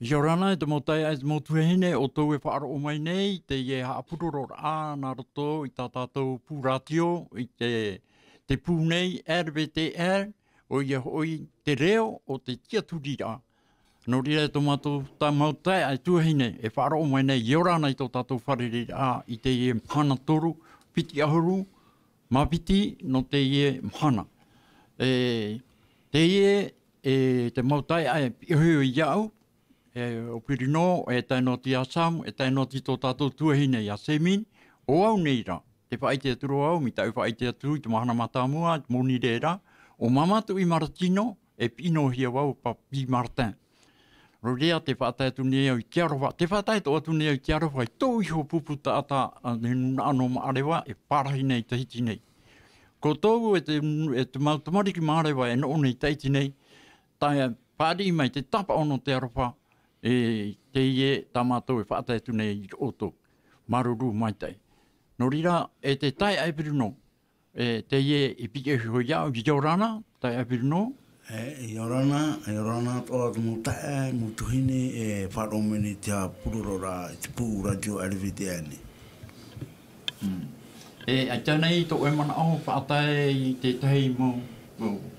Jorana te motai ai te motuhine o tau e whaaro o mai nei, te e haapuroro a nā roto i tā tātou pūratio, i te pūnei RVTR, o ia hoi te reo o te tiaturira. No rira e tō mātou tā mautai ai tuahine e whaaro o mai nei, Jorana i tō tātou wharerira a i te e mhana toru, piti ahuru, mapiti no te e mhana. Te e te mautai ai ihoio i au, o Pirino, e taino ti Asamu, e taino ti tō tātou tuahine i Asemin, o au neira, te whaite aturo au, mi tau whaite aturu i te mahana matamua, te moni reira, o mamatu i Maratino, e pino hia wau pa Pi Martin. Rorea te whaatai atu nei au i Kiarowa, te whaatai tō atu nei au i Kiarowa, i tō iho pupu tātā, nuna ano maarewa, e parahi nei Tahiti nei. Ko tōu e te mautamari ki maarewa, e no nei Tahiti nei, tai pāri mai te tapa ono te aropa, e te ie tā mātou e whaatai atu nei i oto, maruru mai tai. No rira, e te tai aipirino, te ie i pike hui iau, i Jorana, tai aipirino. Jorana toa tu mutai, mutuhine, e whaaromene te a purorora, te pū radio LVTN. Ai tēnei tō e mana aho whaatai i te tahi mo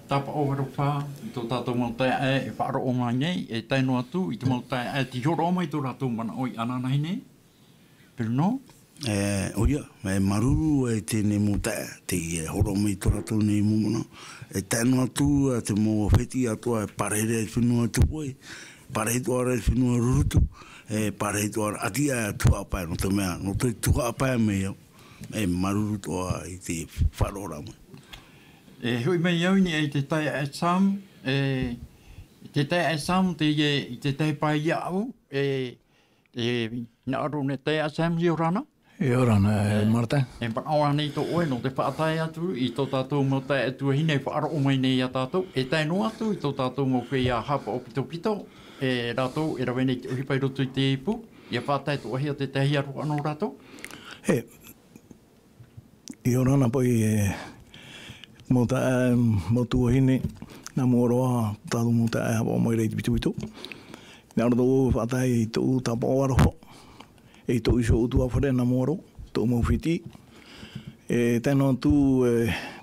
tapa o haropa, i tō tātou mautai e whaaro o mai nei, e taino atu, i tō mautai e ti horo o mai tō rātou mana oi ananahi nei. Pero no? Oia, me maruru e tēnei mautai, te horo mai tō rātou nei mumana. E taino atu, te mō wheti atua, e parehere e whenua te poi, parehe toara e whenua rurutu, e parehe toara atia e tuapai, no te mea, no te tuapai mea, e maruru toa i te whaarora mai. Hui mai au ni e te tai e Sam, te tai e Sam te i te tai pai iau, na aro ne tai e Sam Jorana? Jorana, Marta. E panaua nei tō oe no te whaatai atu i tō tātou mo tai atu hine whaaro o mai nei a tātou, e tai no atu i tō tātou mo whea a hapa o pito pito, e rātou e rawe nei te uhipai roto i te ipu, i a whaatai tō ahia te tahi aro anō rātou? Jorana poi mo tuahine na moroa tātou mo tae hapa o mai rei te pitu. Nā rata o whaatai i tō tapa o aroho, e tō iso utu awhare na moro, tō mau whiti. Tēnā atu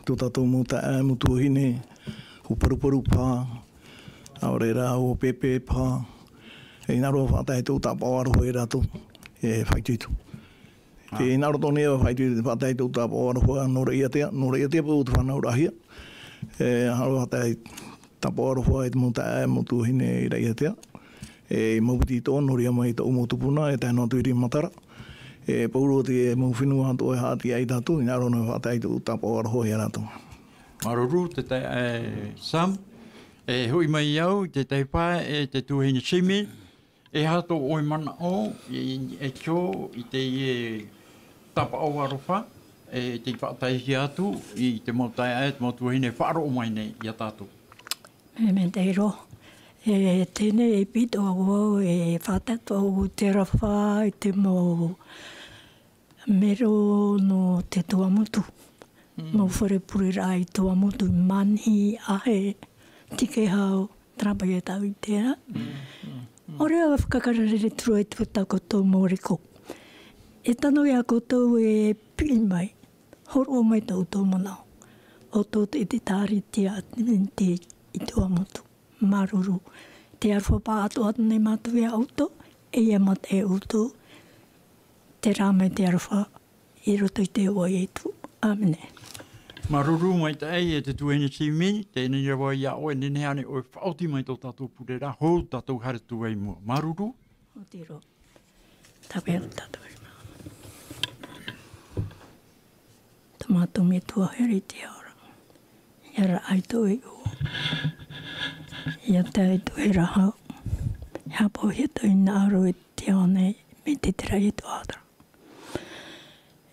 tō tātou mo tae mo tuahine, ho paruparu pā, au reira o pepe pā, nā roa whaatai tō tapa o aroho e rato, whaituitu. Te naro tōne e whaitu te whaatai tō tāpa o aroha nora ia tea pa o te whanau rahia. Haro whaatai tāpa o aroha e te mōtai e motuhine i rei ia tea. Mauputi tō noria mai tō umotupuna e tēnā tui ri matara. Pauro te mauwhinua tō e hāti ai tātou, i naro no whaatai tō tāpa o aroha i arato. Maruru, te tai Sam, hui mai au, te tai pai e te tuahine Simi, e hato oi mana o, e kio i te tapa o arofa, te whaatai atu, i te mautai e, te mautuahine, whaaro o mai nei, i a tātou. Me te ro, tēne e pito au, e whatato au te rawha, i te mō mero no te tuamutu. Mō wharepuri rā i tuamutu, manhi, ahe, tike hao, trapai e tau i tēnā. Ore a whakakarere turu e tuata koutou mōriko. E tano ia koutou e pili mai, horo mai tau tō manao. O tō te tāri tia te i tuamutu, maruru. Te arwha pā atu atu nei mātu e auto, e ia mat e auto. Te rāmei te arwha, i roto i te oi e tu. Amene. Maruru mai tai e te tuene Simi, tēnei rawa ia oe nene ane oe whaoti mai tō tātou purera, hou tātou hare tuai mua. Maruru? O tiro. Tawe atu tātou e maa. Tamātou me tua here te aora. Iara aito e o. Ia te aito e rahau. Ia pō hita i nā aro e te aonei me te tera e tu ātara.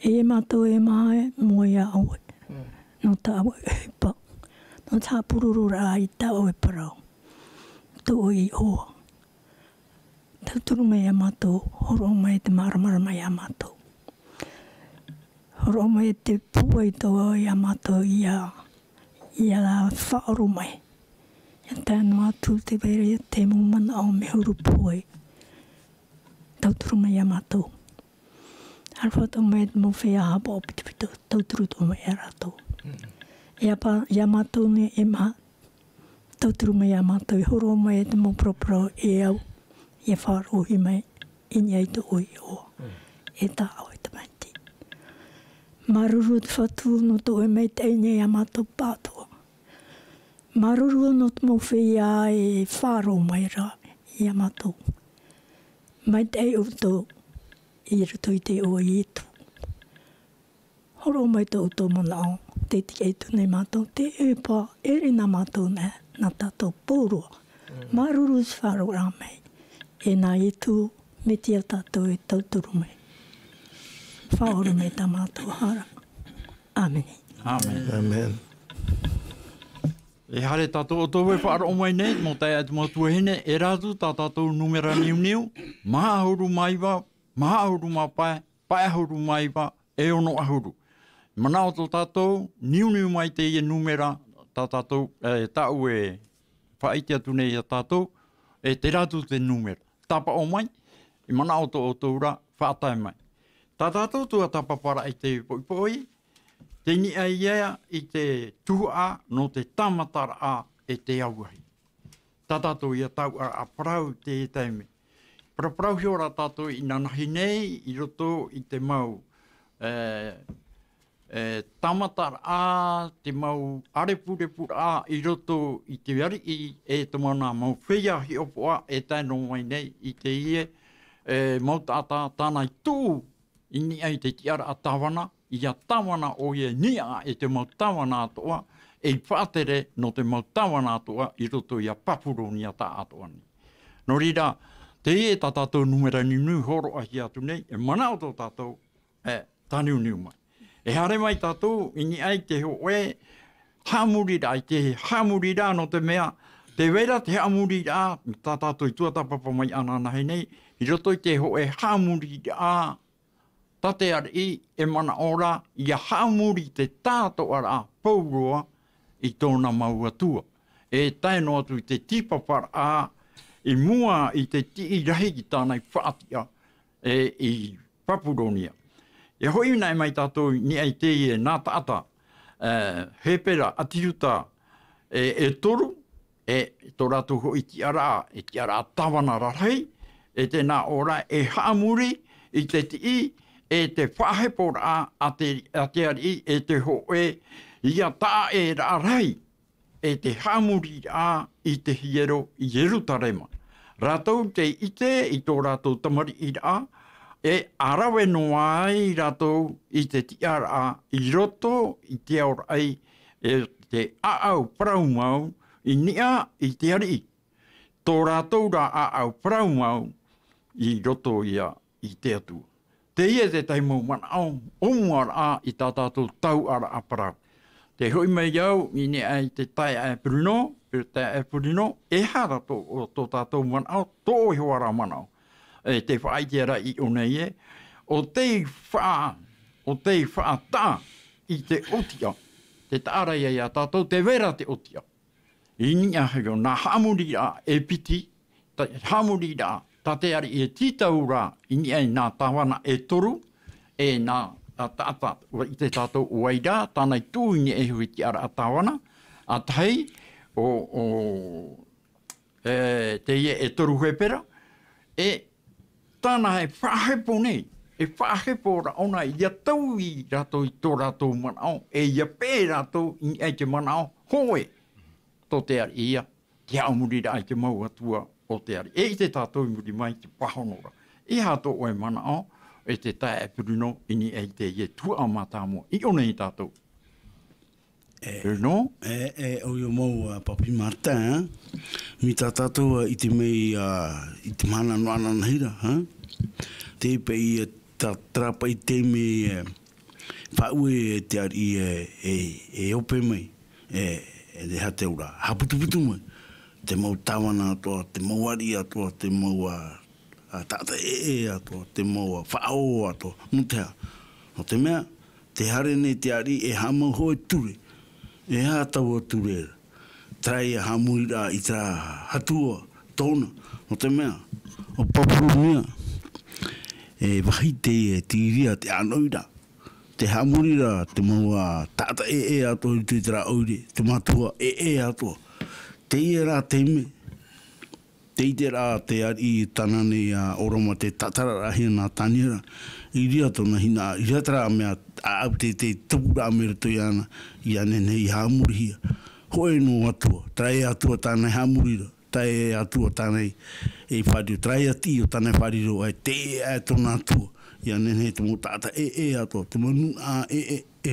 E mātou e maa mua ia aue. No tā awe e pa. No tā pururu rā i tā awe parau. Tō i hoa. Tā turu mai a mātou, horo mai te maramara mai a mātou. Horo mai te pua i tō i a mātou i a whaoru mai. Ia tānu atu te were te mumana o me huru poe. Tauturu mai a mātou. Harwhata mai mo whea hapa o pitiwhito. Tauturu tō mai a rātou. Ia mātou ne e maha. Tauturu mai a mātou. Horo mai e te mo propro e au. Ia wharohi mai. Ini ai te oi o. E tā au e te maiti. Maruru te whatu no tō e mei teine a mātou pātua. Maruru no te mo whea e wharo mai rā. Ia mātou. Mai te o tō i ruto i te o i etu. Horo mai tō tō mana o. Te tiki etu nei mātou. Te epa ere nā mātou nē. Nā tātou pōrua. Maruru te wharo rā mei. E nā etu me tia tātou e tauturu mei. Whaoro mei tā mātou hara. Amen. Amen. Amen. E hare tātou o tōwe whaaro o mai nei, mō tai atu mātua hene, e rātu tā tātou numera niu, maha ahuru maiwa, maha ahuru mapai, pai ahuru maiwa, e ono ahuru. Mana o tō tātou, niu mai te e numera, tā tātou, tāu e whaiti atu nei a tātou, e te rātu te numera. Tapa o mai, i mana o tō o tōura, whaatai mai. Tā tātou tua tapapara i te poipoi, te ni ai ea i te tuhua no te tamatara a e te auahi. Tā tātou ia tau a parau te e teime. Parau hiora tātou i nanahi nei, i roto i te mau tamatara a, te mau arepurepu a, i roto i te ari i e te mana mau whea hi opo a e taino mai nei i te ie mau tātā tānai tū i ni ai te tiara a tawana, i a tawana o ie nia e te mau tawana atoa, e i whaatere no te mau tawana atoa i roto i a papuro ni a tā atoa ni. No rira, te ie tā tātou numera niu horo ahi atu nei, e mana o tō tātou tāniu niu mai. E hare mai tātou, i ni ai te hoe, hamurira, i te hamurira no te mea, te wera te hamurira, tā tātou i tuatapapa mai ananahi nei, i roto i te hoe hamurira, tate ari e mana ora, ia hamuri te tātou ara paurua i tōna maua tua. E taino atu i te tipapara a, i mua i te tii rahi ki tānai whaatia i Papuronia. E hoi nei mai tātou ni ai te e nā tāta, hepera atiuta e toru, e tō rātou hoi ti ara, e ti ara tawana rahei, e te nā ora e hamuri i te tii, e te whahepora a te ari e te hoe ia tā e rārei e te hamuri a i te hiero i Jerutarema. Rātou te ite i tō rātou tamari i rā e arawe noa ai rātou i te tiara i roto i te aurai e te aau praumau i nia i te ari. Tō rātou rā aau praumau i roto ia i te atua. Te ia te taimau manao, omuara a i tā tātou tau ara a parau. Te hoi mai au, i ne ai te tai a Purino, e hara tō tātou manao, tō i hoara manao. E te whaitiara i o nei e, o te wha tā i te otia, te tāra ia ia tātou, te vera te otia. I ni a heo, nā hamuri a e piti, hamuri a tā te ari e titau rā, i ni ai nā tawana e toru, e nā tātā, i te tātou uaira, tānai tūini e hui ti ara a tawana, a tai, te ie e toru hepera, e tāna he whahepo nei, e whahepo ra ona i ia tau i rato i tō rato manao, e ia pē rato i ai te manao, hoe, tō te ari ia, te aumuri ra ai te mau atua, o te ari. E i te tātou muri mai te pahonora. I hato oe manao, e te tae e Purino, ini e te ie tua a mātāmua. I one i tātou. Purino? O yo mau Papi Martin, mi tā tātou i te mei, i te mana noana nahira, te pei tā trapa i te mei, whaue te ari e ope mei, e te hateura, haputuputu mai. Te mau tawana atoa, te mau ari atoa, te mau tata atoa, te mau whaao atoa, mutea. No te mea, te hare nei te ari e hama hoe ture, e hā taua ture. trai Haapiiraa I tra hatua tōna, o te mea, o papuru mea, wahi te tiria te anoira, te Haapiiraa, te maua tata ato I te tra oire, te matua ato, te rā teme, te rā te ari tanane oroma te tatara hina taniera, I ria tona hina, I ratara mea a te tupura mera toi ana, I ane nei Hāmurihia. Hoi no atua, trai atua tānei Hāmurira, trai atua tānei e whariu, trai ati o tānei whariu, ai te tona atua, I ane nei te mo tata atua, te mo nu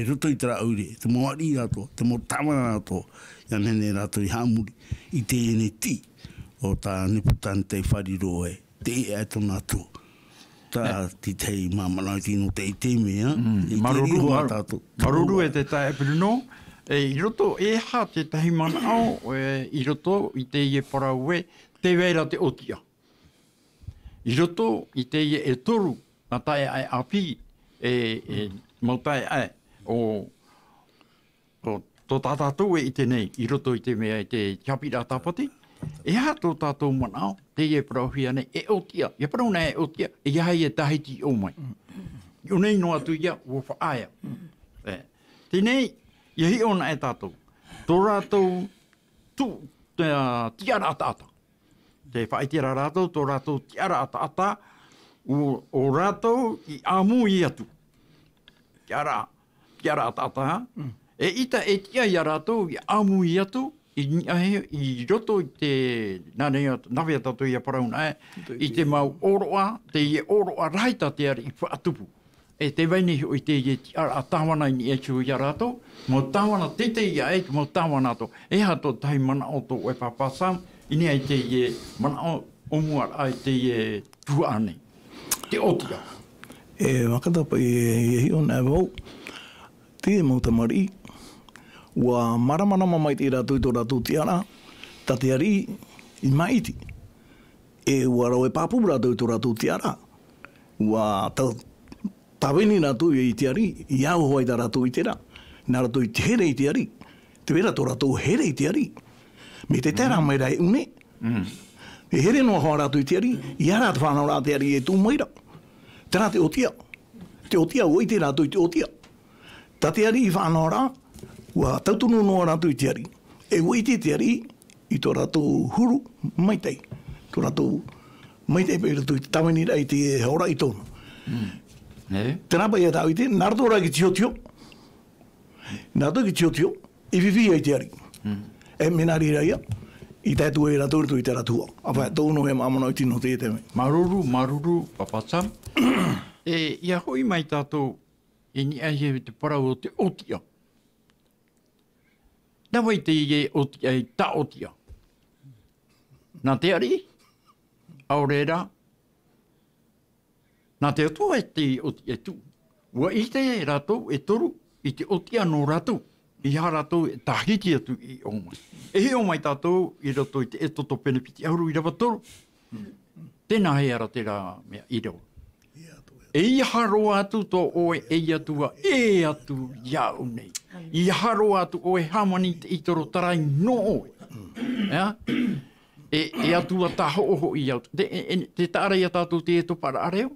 roto I tara aure, te mo ari atua, te mo tamana atua, I ane nei rato I Hāmuri, I te ene ti, o tā niputani te whariu e, te tona atua. Tā ti tei mamana I tino te mea, maruru e te tae Bruno, I roto e ha te tahi mana au, I roto I te ie parau e, te weira te otia. I roto I te ie e toru, na tae ai api, mau tae ai, o tō tātātou e I te nei, I roto I te mea I te Haapiiraa Sabati, e ha tō tātou mana au, te ie parau hia nei, e otia, ia parau nei e otia, e iahai e Tahiti o mai. O nei no atu ia, o whaaia. Tēnei, ia hi ona e tātou. Tō rātou tiara ata-ata. Te whaitira rātou, tō rātou tiara ata-ata, o rātou I āmu I atu. Tiara ata-ata, e ita e tia I rātou I āmu I atu, I roto I te nawe tātou I a parauna I te mau oroa, te ie oroa raita te ari I whaatupu. E te waini I te ie a tāwana I e chu I a rātou, mo tāwana tete I a e, mo tāwana ato. E hato tahi mana o tō e papasam, ini ai te ie mana o mua ai te ie tuane. Te otia. E wakatapa I hion e wau, te e mauta mari, ua maramana mamai te rātou I tō rātou tiara, ta te ari I maiti. E ua rau e pāpu rātou I tō rātou tiara, ua tawini rātou I te ari, I au hoai tā rātou I te rā, nā rātou I te here I te ari, te wera tō rātou here I te ari, me te tērā mai rai une. E here noa hoa rātou I te ari, I ara te whanau rā te ari e tū maira. Tērā te otia. Te otia oi te rātou I te otia. Tā te ari I whanau rā, ua tautunu noa rātou I te ari. E oi te ari I tō rātou huru maitei. Tō rātou maitei pei rātou I te tawini rai te haora I tōna. Tēnā pai e tāu I te, nā rātou rā ki tiotio. Nā rātou ki tiotio, I vivi ai te ari. E menari raia, I tātu e rātou rātou I te rātua. Awhai, tōno he mamana I tino te teme. Maruru, papasam. Ia hoi mai tātou, e ni ai he te parau o te otia. Nā wai te ie otia I ta otia. Nā te ari, aurera, nā te atua e te otia tu. Ua I te rātou e toru, I te otia no rātou. I ha rātou e tahiti atu I o mai. E he o mai tātou, I roto I te e toto penepiti auru I rawa toru. Tēnā he ara te rā mea I rau. E I haro atu tō oe e atua e atu iau nei. I haro atu oe hamani te itoro tarai no oe. E atua taho oho I au. Te tārai a tātou te e topara areo.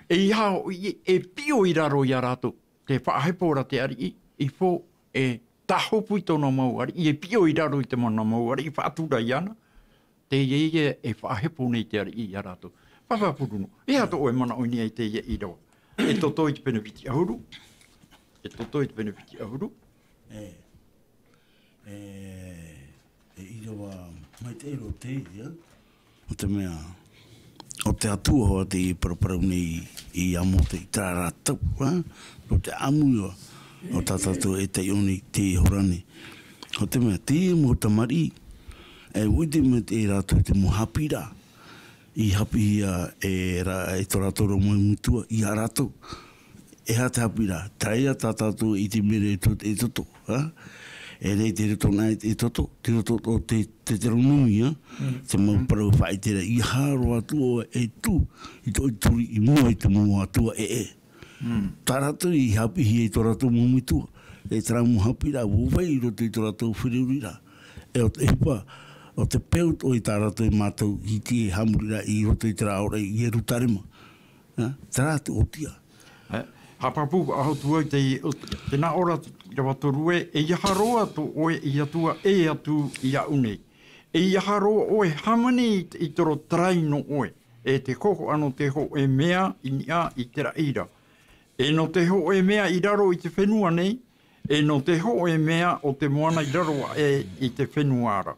E I hao e pio I raro I a rātou. Te whaahepora te ari I fo e taho pui tōna mauari. I e pio I raro I te mana mauari. I whaatura I ana. Te ie e whaahepo nei te ari I a rātou. Whawhapuruno. E hato oe mana oini ai te ia I roa. E toto I te penepiti ahuru. E I roa mai te ero te ia. O te mea, o te atua hoa te paraparau nei I amo te I tā rātau. O te amua o tātātou e te ioni te horane. O te mea, te mo tamari. E uite me te rātou te mo Haapiiraa. I Haapiiraa e tō rātou ro mai mutua I a rātou. E ha te Haapiiraa, trai a tātātou I te mere e toto. E rei te reto nai e toto, te roto o te teronui, te mau parau whai tera I haro atua e tu, I to I turi I mua I te mua atua e. Tā rātou I Haapiiraa e tō rātou mau mutua. E tera mo Haapiiraa, wawai I roto I tō rātou whiriurira. o te hipa, o te peut o i tā rato i mātou i ti hamurira i roto i te raora i e rutarima. Taratu o tia. Hapapu ahotua te nā ora i rawa torue, e iaharoa to oe i atua e atu i aunei. E iaharoa oe hamani i toro traino oe, e te koko ano te ho e mea i nia i te raira. E no te ho e mea i raro i te whenua nei, e no te ho e mea o te moana i raro i te whenuara.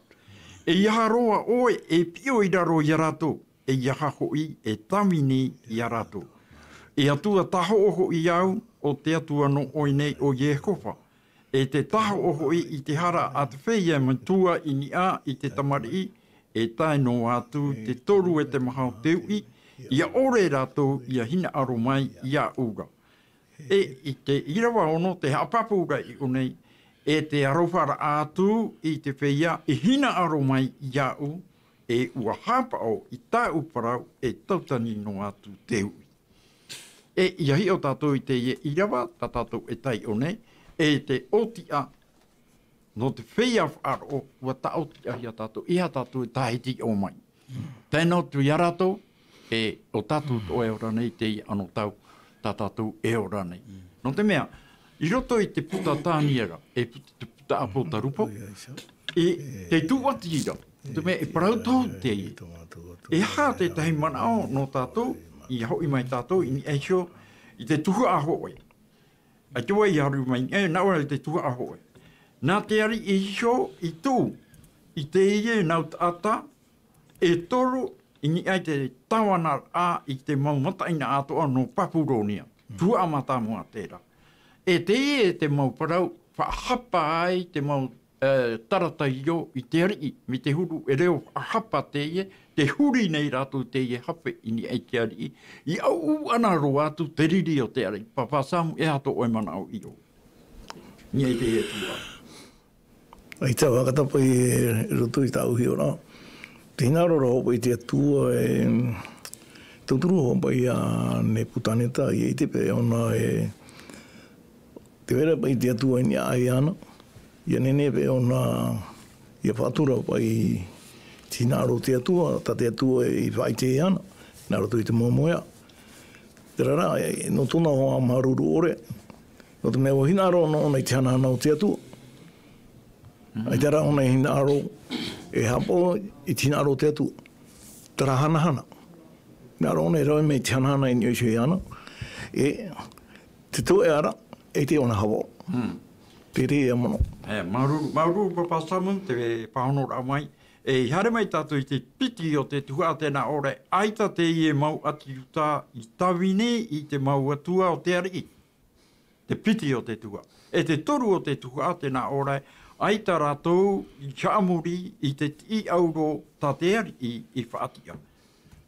E iaharoa oe e pio i raro i rato, e iahaho i e tamini i rato. E atua taho oho i au o te atua no oi nei o Jehova. E te taho oho i te hara a te whea mantua i ni a i te tamari e tae no atu te toru e te mahao teu i a ore rato i a hina aro mai i a uga. E i te irawa ono te hapapuga i unei e te arowhara atu i te whea i hina aro mai i a u e ua hapao i tā uparau e tautani no atu teu. E iahi o tātou i te irawa, tā tātou e tai o nei, e te otia no te whea wharo, ua tā otia hi a tātou, iha tātou e Tahiti o mai. Tēnā tu iarato, e o tātou o e ora nei, te i ano tau, tā tātou e ora nei. No te mea, i roto i te puta tāniera, e te puta apota rupo, e te tūwati ira, te mea e parau tau te i. E hā te tahi manao no tātou, i hoi mai tātou, i ni eisho, i te tuhu aho oi. Ai te wai haru mai, nā ora i te tuhu aho oi. Nā te ari eisho, i tū, i te ie nau ata, e toro, i ni ai te tawana a, i te mau mataina atoa no papuronia. Tuhu amata mua tērā. E te ie te mau parau, whaahapa ai te mau tarata io i te ari, mi te huru e reo whaahapa te ie, te huri nei rātou te ie hape i ni ai te ari, i au ana ro atu te riri o te ari, papasamu e hato oe mana au i o. Ni ai te ie tua. Ai tā wakatapa i roto i tā uhi ora. Te hinarora hopa i te atua e tauturu hopa i a ne putaneta i te pe ona e te vera pa i te atua i ni ai ana. Ia nene pe ona ia whātura pa i tinaro te atua, ta te atua i whaite i ana, nā roto i te momoea. Te rara, no tona hoa maruru ore, no te mea o hinaro no nei te hana hana o te atua. Ai te rara ona i hinaro e hapo i tinaro te atua. Tara hana hana. Nā rona e rau mei te hana hana i nioisho i ana. E te tō e ara, e te ona hawa. Te rea mono. Maururu papasamu, te whahonora mai, e hare mai tātou i te piti o te tuhua tēnā ore, aita te ie mau ati uta i tawine i te mau atua o te ari. Te piti o te tuhua. E te toru o te tuhua tēnā ore, aita rātou i chaamuri i te i auro tā te ari i whaatia.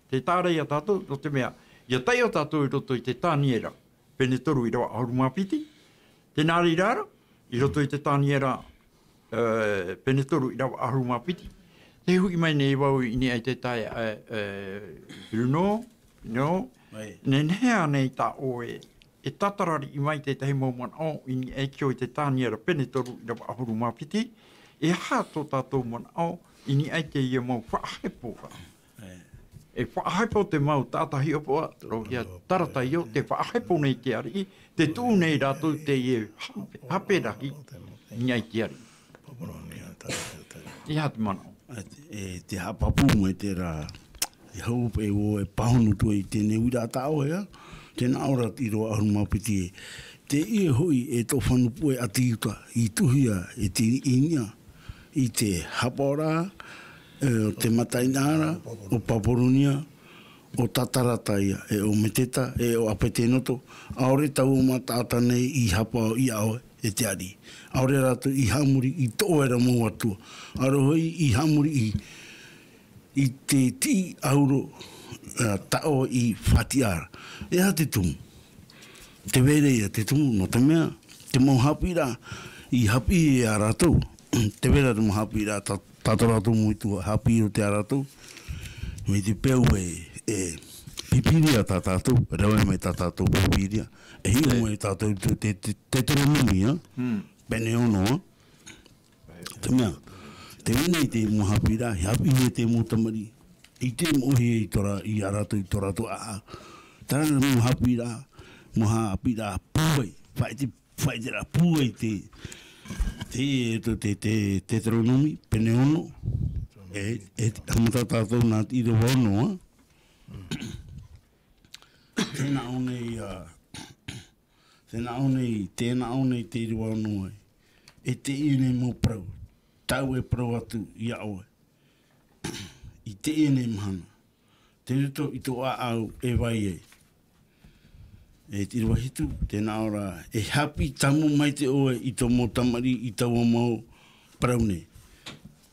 Te tārei a tātou, no te mea, ia tai o tātou i roto i te tāniera, pene toru i rawa ahuruma piti, te nāri rāra, i roto i te tāniera pene toru i rawa ahuruma piti. Te hui mai nei wau i ni ai te tai Bruno, no, ne nea nei tā oe, e tatarari i mai te tahi mauman o i ni ai kio i te tāniera pene toru i rawa ahuruma piti, e hāto tātou man o i ni ai te ia mau whaahepo. E whaahepo te mau tātahi opoa, rohia tarata i o, te whaahepo nei te ari, te tū nei rātou te ie haperahi ni ai te ari. I hati mana. E te hapapu mai te rā, i haupe o e pahonu tua i tēnei wira tāo hea, tēnā ora i roa ahuruma piti e. Te ie hui e tō whanupu e ati uta, i tuhia e te inia, i te hapora, o te matainara, o paporunia, o tatarataia, e o meteta, e o apetenoto, aore tau o matata nei i hapa i aoe e te ari. Aore rato i hamuri i tōera mō atua. Arohoi i hamuri i te ti auro tao i whatiara. E ha te tumu. Te vereia te tumu, no te mea, te mau Haapiiraa, i hapi e a ratou. Te vera te mau Haapiiraa, tātou ratou muitua, Haapiiraa te a ratou. Me te peu e pipiria tā tātou, rawe mai tā tātou pipiria. E hiu mai tātou te toro numi, pene ono, te mea. Te wina i te mo Haapiiraa, hapi me te mo tamari. I te mohi i arato i torato a. Tana mo Haapiiraa puai. Whai te ra puai te tronomi, pene ono. Hamata tātou nā tira wano, tēnā one te iri wano ai. E te ine mo prau. Tau e prau atu i aoe. I te ine mahana. Te rito i tō au e vai e. E te iriwa hitu, tēnā ora e hapi tamu mai te oe i tō mō tamari i tau mau prau ne.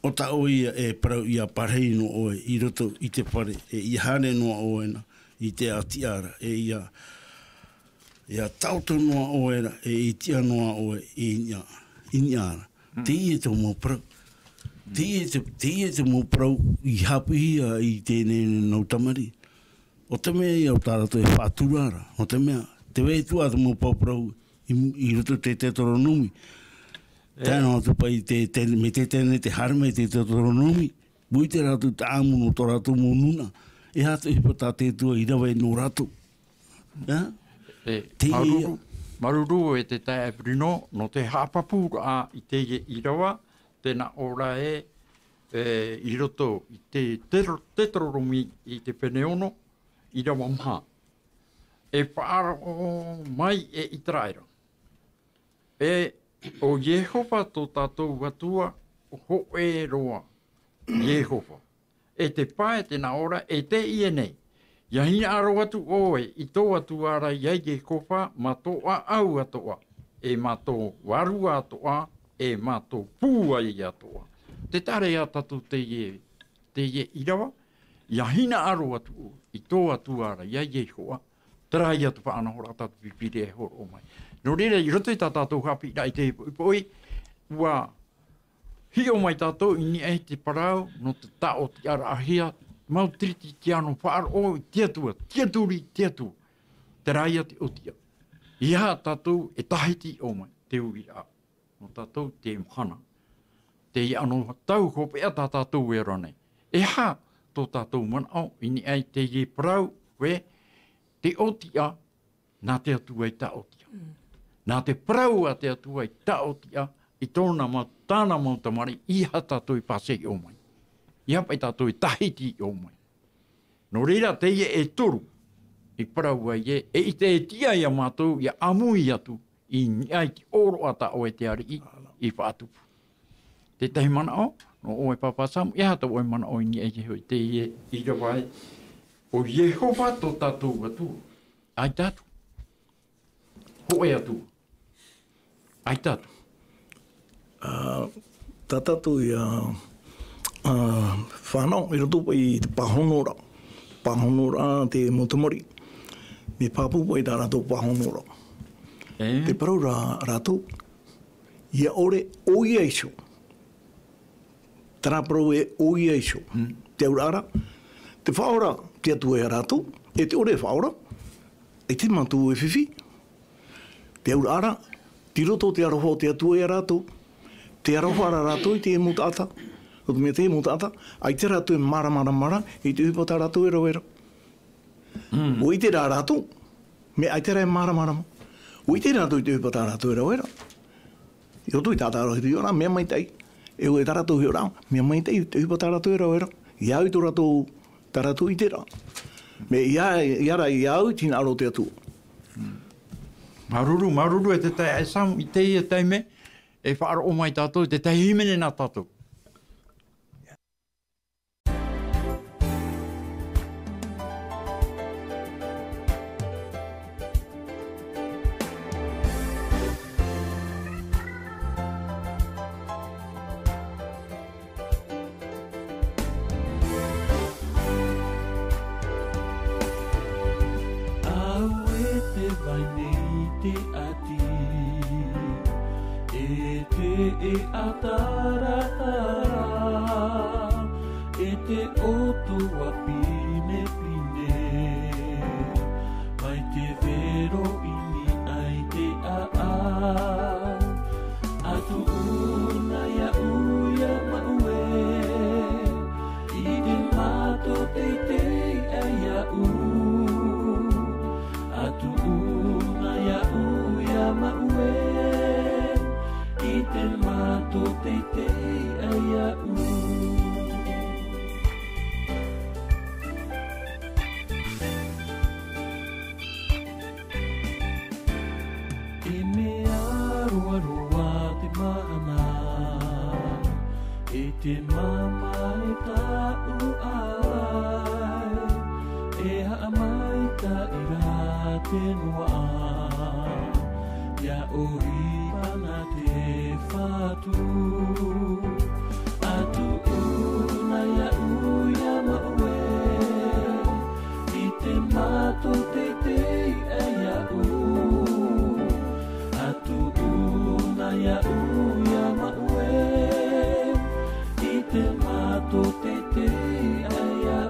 O ta o ia e prau i a parhei no oe i roto i te whare. E i hare noa oe na i te atiara. E ia tauto noa oe ra e i tia noa oe i niara. Te i e tō mō prau. Te i e tō mō prau i hapi ia i tēnei nau tamari. O te mea i au tārato e whāturara. O te mea, te wei tua te mō pau prau i roto te toronomi. Tēnā atu pai me te tēne te harme te toronomi. Mui te ratu te āmuno tō ratu mō nuna. E hatu hipa tā te tua i rawa e no ratu. Maruru e te tae aprino no te hāpapura a i te i rawa. Tēnā ora i roto i te toronomi i te peneono. I rawa mha. E whaaro mai e i traira. O Jehova tō tātou watua ho e roa. Jehova. E te pae tēnā ora e te ia nei. Ia hina aro atu oe i tō atu ara iai Jehova ma tō au atoa. E ma tō waru atoa. E ma tō pūa i atoa. Te tare a tatu te ie irawa. Ia hina aro atu i tō atu ara iai Jehova. Trai atu whaanahora tatu pipire e horo o mai. No rere, i roto i tā tātou Haapiiraa i te ipoi, ua hio mai tātou i ni ei te parau, no te tao te ara ahia, mau triti te ano whaaro o i tiatua, tiaturi, tiatua, te raia te otia. Ia tātou e Tahiti o mai, te uira. No tātou te mhana. Te i ano tau hopea tā tātou e ranei. E ha, tō tātou manao, i ni ei te i parau, we, te otia, nā te atua i tā otia. Nā te prau a te atua i taotia, i tōna tāna mau tamari, i ha tātou i Pasei o mai. I hapa i tātou i Tahiti o mai. No reira te ie e toru, i prau a ie, e i te e tia i a mātou, i a amui atu, i niai ki oro ata o e te ari i whaatupu. Te tahi mana o, no o e papasamu, i hata o e mana o i niai ki hoi, te ie i rawai, o Jehova tō tātou atu, ai tātou. Ho e atu. Ai tātou. Tā tātou i whanau, i roto i te pahonora. Pahonora te motomori. Me pāpupo i tā rātou pahonora. Te parau rātou, ia ore oi aiso. Tara parau e oi aiso. Te aurara, te whaora, te atu e rātou, e te ore whaora, e te mātou e whiwhi. Te aurara, ti roto te aroho te atua e rātou, te aroho ara rātou i te e mutata, o te mea te e mutata, ai te rātou e mara, i te upata rātou e rawera. O i te rā rātou, me ai te rā e mara. O i te rātou i te upata rātou e rawera. I roto i tātā rohi te iora, mea mai tei, e o e tā rātou hi ora, mea mai tei, te upata rātou e rawera. I au i tō rātou, tā rātou i te rā. Me i ara i au, tina aro te atua. Maruru e te tai ai samu i te ia taime, e whaaro o mai tātou, te tai himene nā tātou. Atu una ya uya maue mea roa roa te mana e te mama e tau ai e haa mai ta ira te noa ia ori pana te whatu atu una ia uia maue i te mato te te ia atu una ia uia maue i te mato te te ia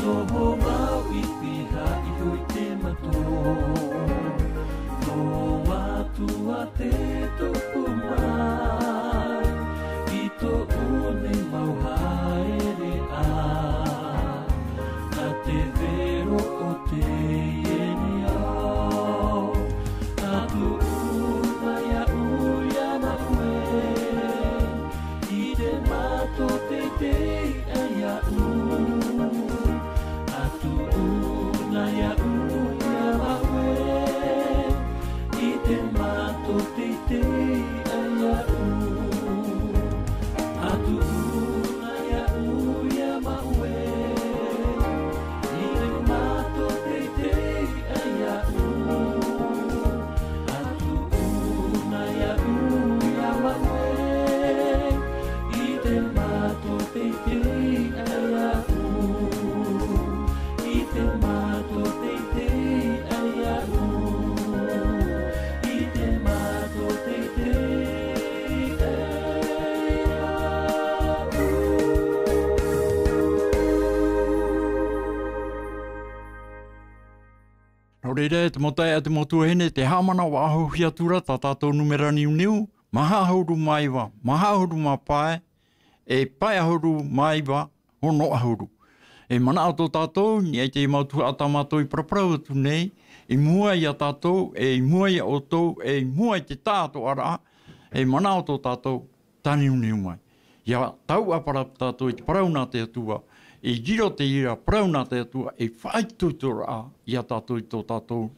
noho mau i piha i hui te mato no matua te tupu mai i to une mau haere a na te vero o te ieni au atu una ia uia maue i te mato te te ia atu una ia uia maue i te mato te te ia atu una ia uia maue i te mato te te ia atu una ia uia maue i te mato te te ia i te mato te te ia i te mato te te Nō reira, te motai a te motuahine, te hamana wa aho hiatura, tā tātou numera niu, maha ahuru mai wa, maha ahuru ma pae, e pae ahuru mai wa, hono ahuru. E mana o tō tātou, ni ai te mautua a tā mātou i praparau atu nei, i mua i a tātou, e i mua i a otou, e i mua i te tātou ara, e mana o tō tātou, tāniu mai. Ia tau apara tātou i te parau nā te atua, e giro te ira, parau nā te atua, e whaitutura a, i a tātou i tō tātou,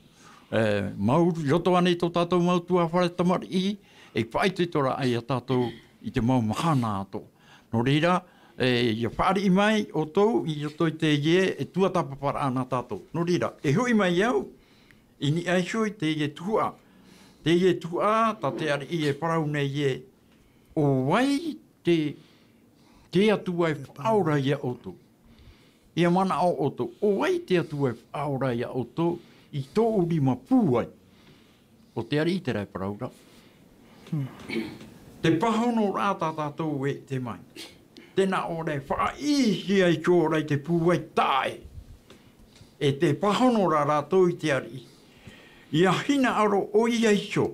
mauru, roto ane i tō tātou mautua whare tamari i, e whaitutura a i a tātou i te mau mahana ato. Nō reira, ia whaari i mai o tōu, i roto i te ie, e tuatapapara ana tātou. Nō reira, e hui mai au, i ni aisho i te ie tua. Te ie tua, ta te ari i e parau nei ie, o wai te atua e whaura ia o tō. Ia mana o tō, o wai te atua e whaura ia o tō, i tō urima pūai. O te ari i te rai paraura. Te pahono rā tātou e te mai. Tēnā o rei whaaihi ai kō rei te pūai tāe. E te pahono rā rātou i te ari. Ia hina aro o ia iso.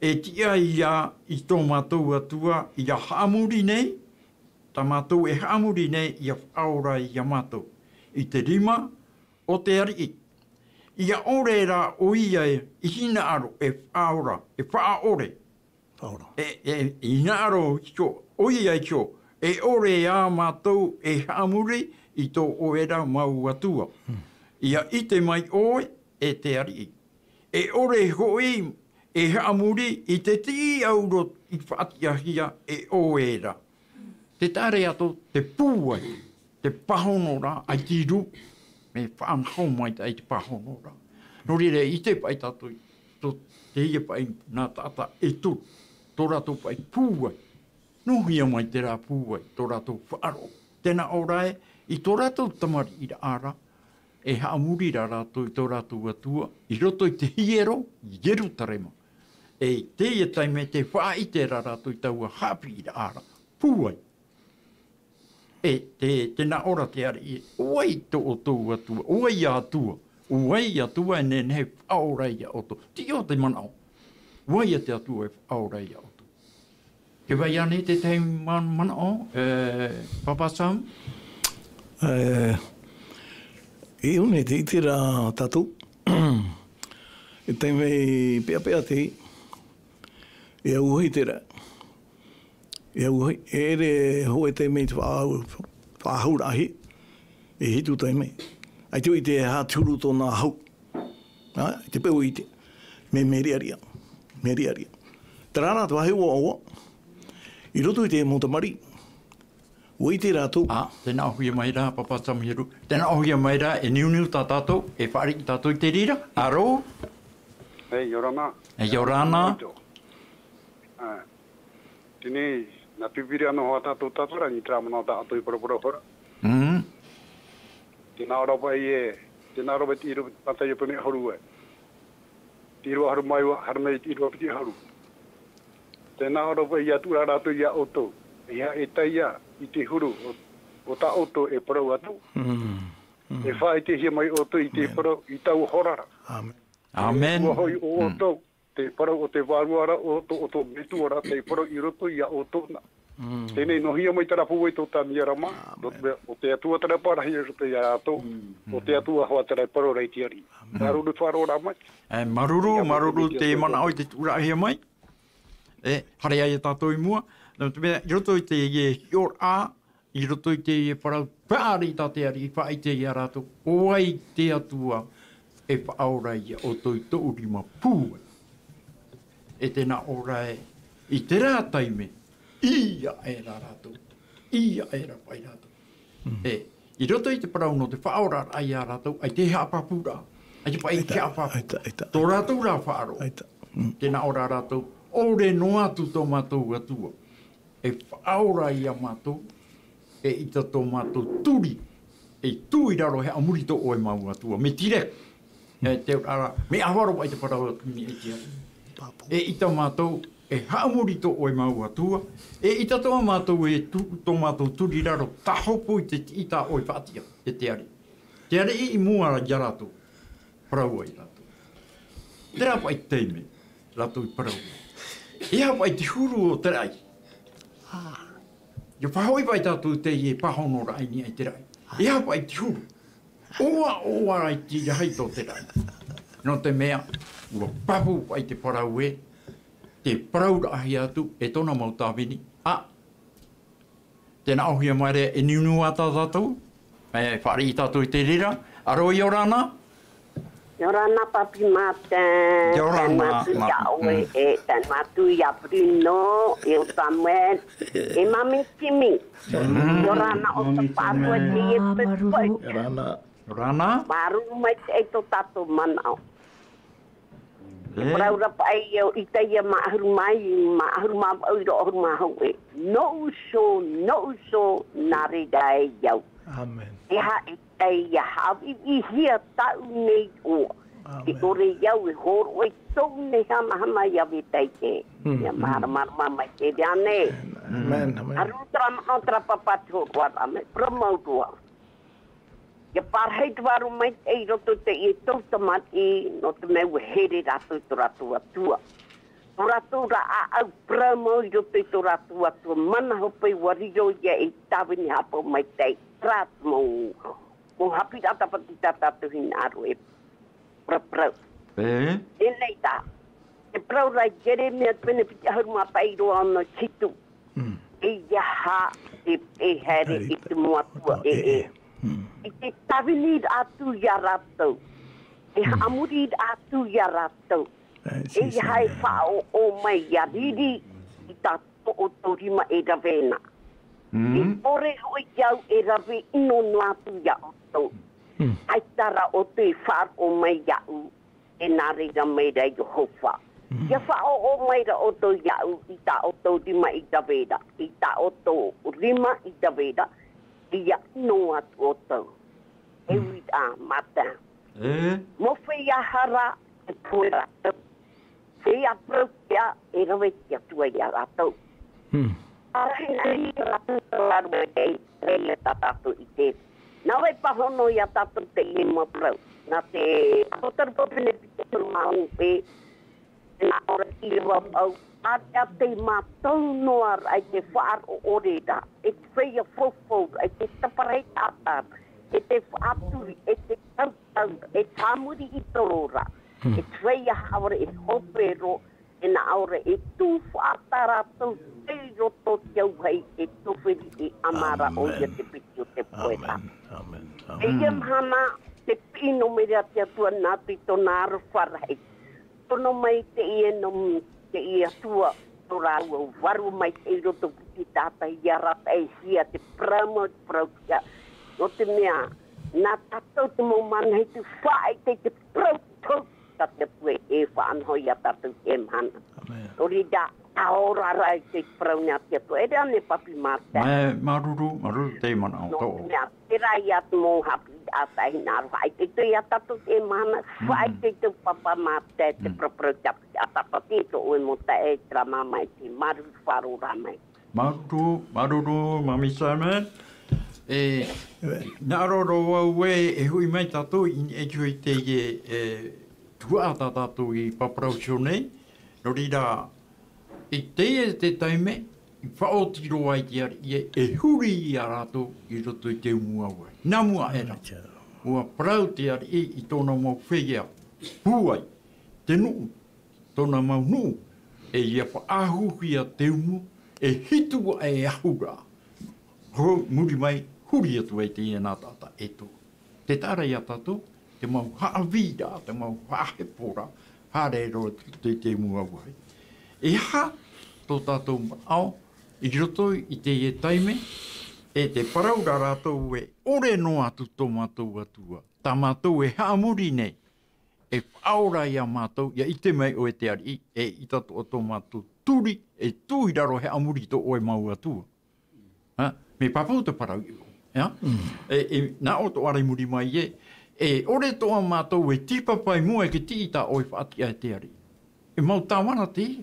E tia ia i tō mātou atua, ia haamuri nei, tā mātou e haamuri nei ia whaora i a mātou. I te rima o te ari. Ia ore rā o ia e hina aro e whaora, e whaore. E hina aro o ia i kio. E ore a mātou e haamuri i tō oera mau atua. Ia i te mai oe e te ari. E ore hoi e haamuri i te ti auro i whaatiahia e oera. Te tare ato te pūai, te pahono rā, ai tiru, me whaanhau mai ai te pahono rā. Nō rire, i te pai tātou, te ia pai nā tāta e tū, tō rātou pai pūai. Nō hia mai te rā pūai, tō rātou whaaro. Tēnā o rae, i tō rātou tamari i rā, e haamuri rā rātou i tō rātou atua, i roto i te hiero, i hieru tarema. E te ia taime te whaite rā rātou i taua Haapiiraa pūai. E tēnā ora te ari, oai tō o tō atua, oai atua, oai atua e nene he whaorai a oto. Ti o te manao, oai a te atua e whaorai a oto. Ke vai ane te te manao, Papa Sam? E une te itira tātou. E teime pea te hi. E auhoi te rā. E auhoi. E ere hoe te mei te whaahura ahi. E hitu te mei. Ai teo i te hāturu tō nā hau. Te peu i te. me meriaria. Tarana tu ahi o I roto I te motamari. Oi te rātou. Tēnā hui mai rā, papa Tamiru. Tēnā hui mai rā, e niuniu tā tātou, e whaari ki tātou I te rira. Aro? Hei, yorana. Yorana. Tēnei, nā pipiri anō hoa tātou tātora, ni trāmana tā atoi parapura hora. Tēnā ora pai tiro patai e pune horu e. Tiro haru mai wa, haru nei tiro piti haru. Tēnā ora pai ia tura rātou ia oto. Ia e taia I te huru o tā oto e parau atu. E whae te hia mai oto I te parau I tau horara. Amen. Ua hoi o oto, te parau o te wāruara o to metuara, te parau I roto ia oto na. Tēnei no hia mai tarapu e tō tāmi arama, o te atua tara parahi e roto ia ato, o te atua hoa tara parau reiti ari. Maruru whārora mai. Maruru te mana oi te tura hia mai. Hare ai e tātou I mua. I roto I te ie hior a, I roto I te ie parau pāri tā te ari, I whaai te ia rātou, oai te atua e whaora ia o toi tō urima pūa. E tēnā ora I te rā taime, ia e rā rātou, ia e rā pai rātou. I roto I te parau no te whaora ai a rātou, ai te hapapura, ai te pai te hapapura. Tō rātou rā whaaro, tēnā ora rātou, ore no atu tō mātou atua. E whaora ia mātou, e ita tō mātou turi, e tui raro he amuri tō oe mau atua, me tire, te rara, me awaro ai te parau atuni e tia. E ita mātou, e haamuri tō oe mau atua, e ita tō mātou e tō mātou turi raro, tahopo I te ita oe whaatia, e te ari. Te ari I mua ia rātou, parau ai rātou. Te rā pai teime, rātou I parau. E hapa I te huru o te rai. Yo pahoi pai tātou te ie pahono rai ni ai te rai. E hapa I te huru. Oa ai te iahai tō te rai. No te mea, ua papu pai te parau e, te parau rahi atu, e tōna mau tāwini. Tēnā ohia maere e niunua tātou, e whaari I tātou I te rira. Aro I orana? Yorana papi mate, matu ya oe tan matu ya Bruno, eu Samuel, e mami Kimi. Yorana o te patua te e pai. Yorana? Maru mai te to tato manao. Praura pai eu I te ia mahuru mai au ro ahuru mahau e. No so nare dai yau. Amen. E ia hawi I hia tau nei o. I ore iau e horo e tau nei hama ia vitai te. Ia mara mai te riane. Amen. Arutra mantra papatu wara me promautua. Ia parheit waru mai te roto te I tau tamati no te meu here ratu toratu atua. Toratu ra a au promo I roto I toratu atua. Mana hopai wariro ia I tawini hapo mai te. Mo Haapiiraa Sabati tātou hinaru e prau. E nei tā. E prau rai Jeremia pene piti ahuruma pairoa ono chitu. E iaha e here I te moatua e. I te tawini atu ia rātou. E amuri atu ia rātou. E iaha e whao o mai ia riri I tātou o torima e ravena. E ore hoi iau e rawe ino nuatu ia oto. Ai tara o te whar o mai iau e nare ra mai rei o hofa. Ia whao o mai ra oto iau I ta oto rima I tawera. I ta oto rima I tawera. Ia ino atu oto. E wita mata. Mo whea hara e puera. Whea prokea e rawe kia tua ia ratou. Nau e pahono ia tātou te I mo prau. Nā te apotarupo pene pite mau pe. Nā ora I lewa au. Ata te mātou noa ai te whaar o orera. E te whea fofo, ai te taparei tātar. E te whaaturi, e te tautau, e tāmuri I torora. E te whea haure e hopero. E nā ora e tū whaataratou. E roto te auhei e tōwhiri I amara o ia te piti o te poeta. E ia mhana te pino mea te atua nātu I tō nāra wharahei. tono mai te ia no te ia tua tora o varu mai te roto ki tata ia rata e sia te pramo prokia no te mea na tato te mo man hei tu whae te proto ta te pue e whaanho ia tatu e mana ori da aora rai te praunia te to e rea ne papi mata maruru te mana o to no mea te rai atu mo hapi ata ina whae te te ia tatu e mana whae te papa mata te proprokia ata pati to o mo ta e trama mai te maru wharu ramai maruru mami Simon nā roro wau e hui mai tātou e kui te tuata tātou i paparaucio nei. No rira, i te taime, i whaotiro ai te ari, e huri i a rātou i roto i te umua wai. Nā mua era. Ua parau te ari i tōna mau whegea. Huai, te nuu, tōna mau nuu, e ia pa ahuhi a te umu, e hitua e ahura. Ho, muri mai, huri atu e te ia nā tata e tō. Te tāra ia tātou, te mau haawira, te mau haahepora, hārero te mua wai. E ha, tō tātou au, i roto i te e taime, e te paraura rātou e ore no atu tō mātou atua. Tā mātou e haamuri nei, e whaora ia mātou, ia i te mai o e te ari, e i tato o tō mātou turi, e tūi raro he amuri tō oe mau atua. Me papau te parau i o. Nā o tō arai muri mai e ore toa mātou e tipapai mua e ke tīta oi whaati ai te ari. E mau tāwana te i.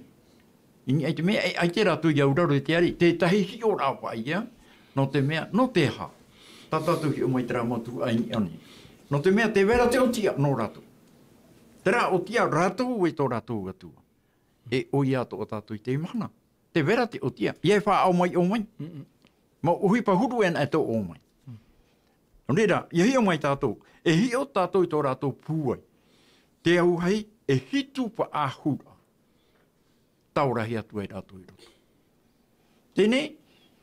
Ini ai te mea, ai te rātou i auraro e te ari, te tahi hi o rāwa ia, no te mea, no te ha. Tātātou hi o mai te rā motu aini ane. No te mea, te vera te otia, no rātou. Te rā otia rātou e tō rātou atua. E oi ato o tātou i te mana. Te vera te otia. Iai wha au mai o mai. Ma uhi pa huru en e tō o mai. Nera, ia hi o mai tātou. E hi o tātou i tō rātou pūai. Te au hei, e hitu pa āhura. Taurahi atu e rātou i roto. Tēnei,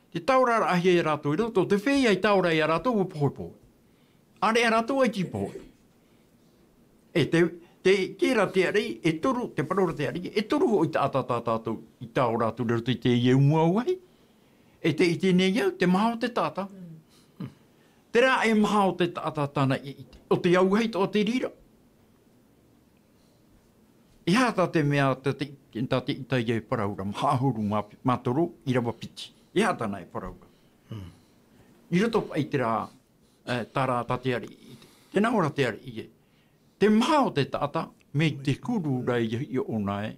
te taurara ahi e rātou i roto, te whei ai taura i a rātou o pōi. Are a rātou ai ki pōi. E te kera te arei, e toru, te parora te arei, e toru o i ta atata tātou i tā o rātou i roto i te ieu mua uai. E te i tēnei iau, te maha o te tāta. Te rā e maha o te tāta tāna i te. O te au hei o te rira. I hata te mea te itai e paraura, mahahuru mātoro i rawa piti. I hata nei paraura. I roto pai te rā, tā rā te ari i te. Tēnā ora te ari i e. Te maha o te tāta, me te kuru rai i o nai,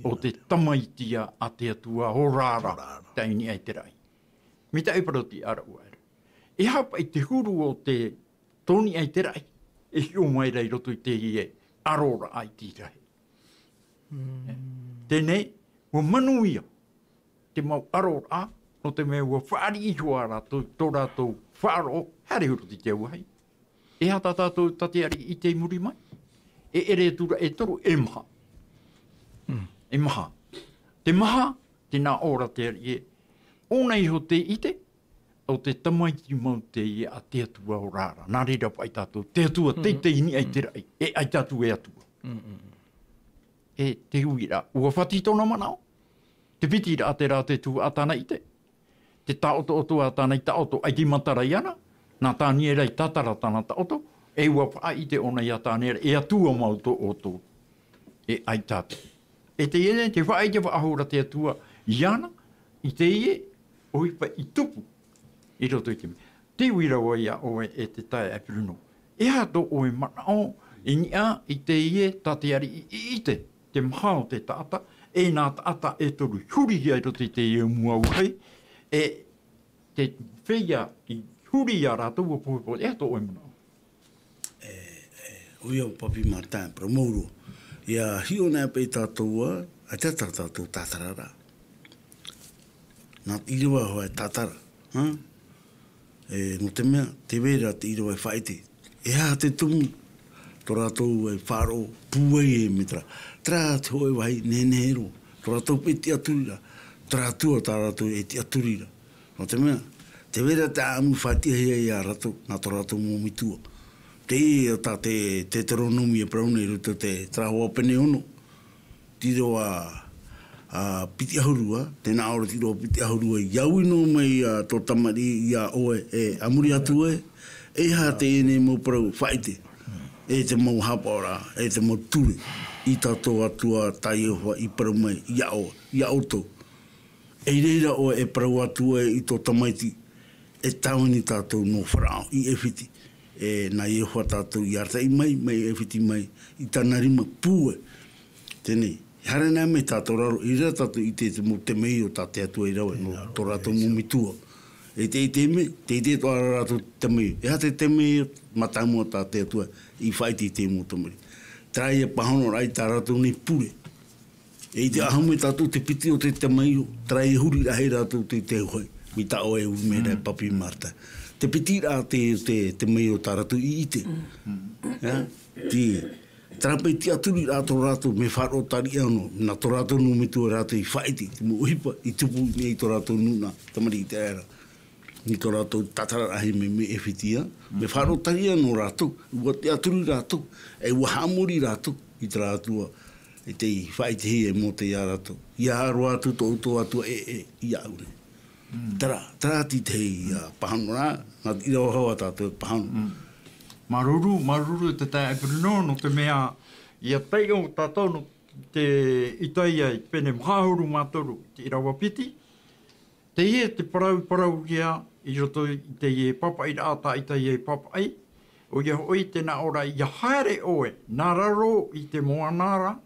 o te tamaitia a te atua o rāra, taini ai te rai. Me te aiparoti ara uaera. E hapa i te huru o te toni ai te rai, e hi o mai rai roto i te ie arora ai te rai. Tēnei, ua manuia, te mau arora, no te mea ua whaari i hua rātou, tō rātou whaaro, hare huru ti te uahai. E hata tātou tate ari i te muri mai, e ere tura e toru e maha. E maha. Te maha, te nā ora te ari e, ona iho te ite, o te tamaiti mau te ia a te atua o rāra. Nā reira pai tātou, te atua teitei ni ai te rai, e ai tātou e atua. E te huira, ua whati tōna manao. Te piti ra te rā te tū atana ite. Te taoto atana i taoto, ai ki matarai ana. Nā tāni e rei tatara tana taoto, e ua wha i te ona i a tāni e atua mau tō oto. E ai tātou. E te ene, te wha i te whaahora te atua i ana, i te ie, o ipa i tupu. I roto i te me. Te uira o ia o e te tae apiruno. E hato o e manao, i nia i te ie, tate ari i ite, te maha o te taata, e nā taata e toru huri ai roto i te ie mua uhei, e te wheia i huri a rātou o pōpō, e hato o e manao. Ui au papi Martin, promouro. Ia hio nea pei tātou a te tātou tātarara. Nā iriwa hoa e tātara. No te mea, te vera te iriwa e whaite. E ha te tumu, tō rātou e whāro, pūei e mitra. Tra te hoe wahi nenehero. Tō rātou pe te aturira. Tō rātua tā rātou e te aturira. No te mea, te vera te amu whaitia hea i a rātou, nā tō rātou mō mitua. Te e o tā te teronomi e praune i ruto te trahoa pene ono. tiro piti ahurua, tēnā ora tiro piti ahurua, iauino mai tō tamari ia oe e amuri atu e ha te ene mo parau whaite, e te mau hapora, e te mau ture, i tātou atua tai oa i parau mai, ia oto. E reira oe e parau atua i tō tamaiti, e tauni tātou no wharao, i e whiti. E nā i hoa tātou i arta i mai e whiti mai, i tāna rima pūe. Tēnei, hara nā me tātou raro, i rea tātou i te mo te mei o tāte atua i rawe, no tō rātou mo mitua. E te me, te tō ara rātou te mei. E ha te mei matamua tāte atua, i whaiti te mo tamari. Trai e pahono rai tā rātou nei pure. E te ahamu tātou te piti o te mei o, trai e huri rahe rātou te hoi. Mi tā oe u me rai papi marta. Te piti rā te mei o tā rātou i ite. Ti trapai ti aturi rātou me wharo tari ano, nā tō rātou no me tua rātou i whaiti, te mo uhipa i tupu nei tō rātou nuna, tamari i te aera. Ni tō rātou tatara ahi me e whitia, me wharo tari ano rātou, ua te aturi rātou, e ua hamuri rātou i te rātua, e te i whaiti hi e mo te ia rātou. Ia haro atu tō uto atua i aure. Tara ti te i pahano rā, nā ira o hawa tātou pahano. Maruru te tai apirino no te mea ia tei o tātou no te itai ai pene mhahuru mātoru te irawa piti. Te ie te parau kia i roto i te ie papai rāta i te ie papai. O ia hoi tēnā ora ia haere oe nā raro i te moanara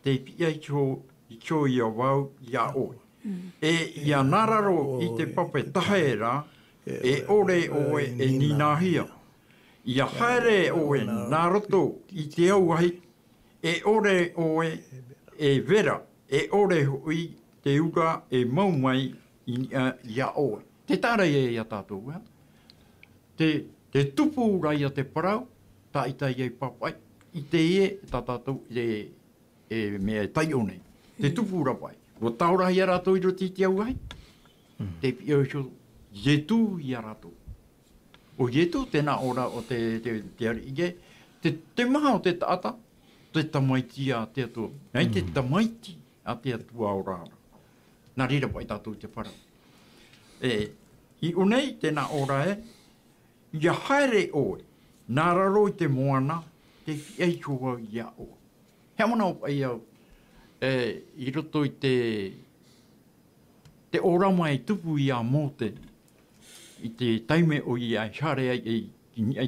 te pia i kio ia wau ia oe. E ia nā raro i te papai taheera e ore oe e ninahia. Ia haere oe nā roto i te auahi, e ore oe e vera, e ore hui te uga e maumai ia oe. Te tārai e ia tātou, te tupu rai a te parau, tā i tai ei papai, i te ie tā tātou e mea tai one. Te tupu rapai. O taurahi a rātou i roti te auahi, te pia o yetu i a rātou. O yetu, tēnā ora o te ari ige, te maha o te taata, te tamaiti a te atua. Nei, te tamaiti a te atua o rāra. Nā rira pai tātou te parau. I unei, tēnā ora ia haere oe, nā raro i te moana, te whiai kua ia oe. Hea mana o pai au, i roto i te orama e tupu i a mote, i te taime o i ai hare ai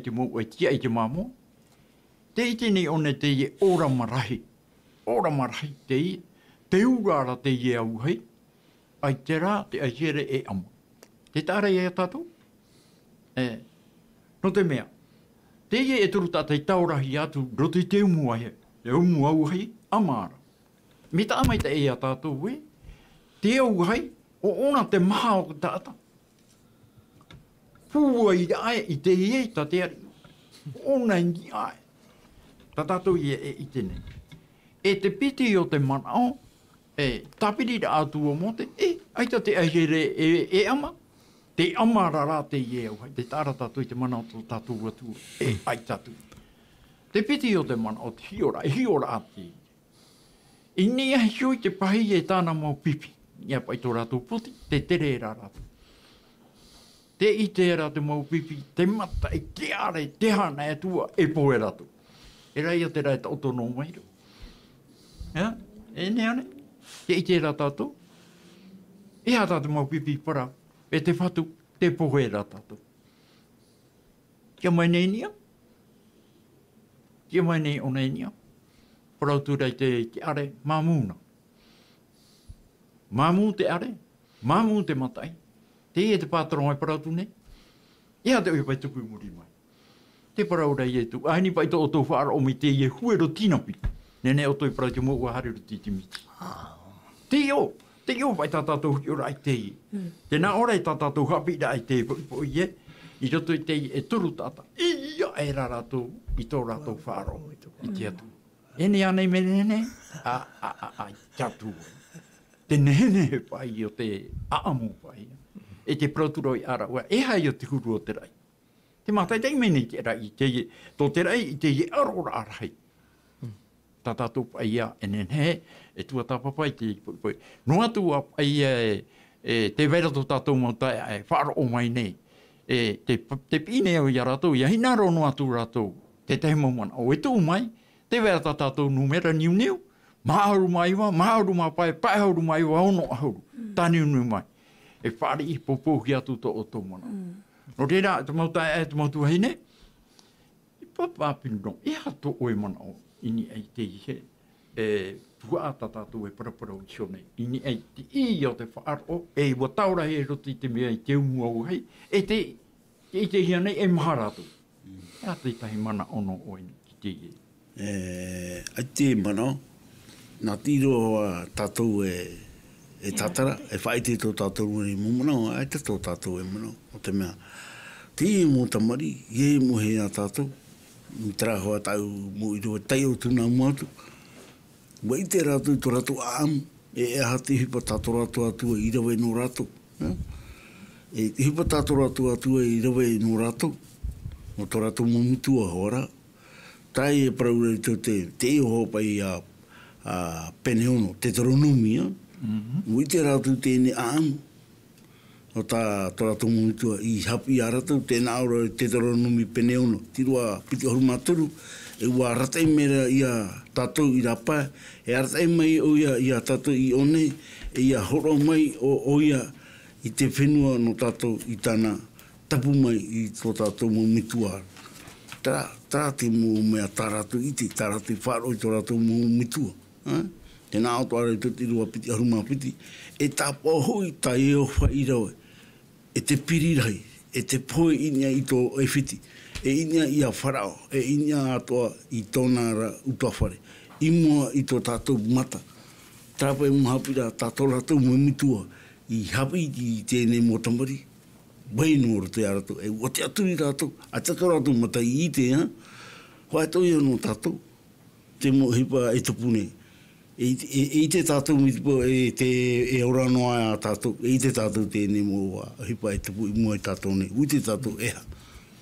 te mō, ai tia ai te māmo. Te ite nei one te i orama rahi. Orama rahi te i, te urara te i auhei, ai te rā te aihere e ama. Te tāra i a tātou? No te mea, te i e turu tātai taurahi atu, roto i te umu ai, te umu auhei, amara. Me tā mai te e a tātou te auhei, o ona te maha o tāta. Pua i ai i te ie ta te ari. Ona i ai. Ta tātou i e tene. E te piti o te manao, tapiri ra atu o mote, aita te aihere e ama. Te ama rara te ie au hai. Te tāra tātou i te manao tō tātou atua. Ai tātou. Te piti o te manao, te hiora ati. I nia hioi te pahi e tāna mau pipi. Ia pai tō rātou puti, te tere rā rātou. Te i te era te mau pipi, te mata e te are, te hana e tua, e poe rātou. E rai a te rai ta otono mairu. E ne ane, te i te era tātou. E ha tātou mau pipi para, e te whatu, te poe rā tātou. Kia mai nei nia? Kia mai nei o nei nia? Parau tūrei te are, māmūna. Māmū te are, māmū te matai. Te e te pātaro mai parautu ne. Ia te oi pai tupu muri mai. Te parau rei e tu. Aini pai tō tō whaara o mi te e huero tinapi. Nene o toi parau te mō ua hariru titimiti. Te o pai tātātou hui ora ai te i. Tēnā ora i tātātou Haapiiraa ai te po i e. I roto i te i e turu tāta. Ia e raratou i tō rātou whaaro. I te atu. Ene anei me nene. Ai tātou. Te nene pai o te aamu pai. E te proturo i ara ua. E hai o te huru o te rai. Te mātai tei mene i te rai. Tō te rai i te i arora arahei. tātou paia enen he, e tua tapapai te poi. Noa tua paia te vera tō tātou mautai e whaaro o mai nei. Te pine au ia rātou, ia hinaro noa tū rātou, te te maumana. O e tū mai, te vera tātou numera niu, maauru mai wa, maauru mai pai, paihauru mai wa, ono ahauru. Tā niu mai. E whaari I popohi atu tō o tō mana. No reira, te mautai e te mautu heine, I papapinu no, e hato oe mana o, ini ei te ihe, tua tātou e parapara o kio nei, ini ei te I o te whaaro, e wa taura he roti te mea I te umu au hei, e te hia nei e maha rātou. E a te tahi mana ono oe ni ki te ie. Ai te mana, nā tiro tātou e tatara, e whaite tō tātou e mumana, ai te tō tātou e mana, o te mea. Te mō tamari, ie mo he a tātou, mi tera hoa tau mo I roa tei o tūna muatu. Wai te rātou tō rātou āmu, e aha te hipa tātou rātou atua I rawe no rātou. E te hipa tātou rātou atua I rawe no rātou, o tō rātou mo mitua hora. Tai e praura I tō te ho pai a peneono, te toronumia. Wai te rātou tēne āmu. O tā rātou monitua I Haapiiraa rātou, tēnā ora te toronumi peneono, tirua piti horu māturu, e ua ratai mera ia tātou I rapa, e ratai mai o ia tātou I one, e ia horo mai o ia I te whenua no tātou I tāna tapu mai I tō tātou mo mitua. Tā te mo mea tā rātou iti, tā rātou whāro I tō rātou mo mitua. Tēnā o tō arei tō tirua piti horu māpiti, e tā pōhoi tā e o whai rawe. E te pirirai, e te poe inia I tō e whiti, e inia I a wharao, e inia atoa I tōna ra utuawhare, I mua I tō tātou mata. Tāpa e Haapiiraa tātou rātou mo mitua, I hapi I tēnei mō tamari, wai nō te aratou, e o te aturi rātou, a tātou rātou mata I te, hoa e toi anō tātou, te mo hipa e tupune. E te tātou mitipo e ora noa a tātou, e te tātou tēne mō hipa e tupu I mua I tātou ne, ui te tātou eha,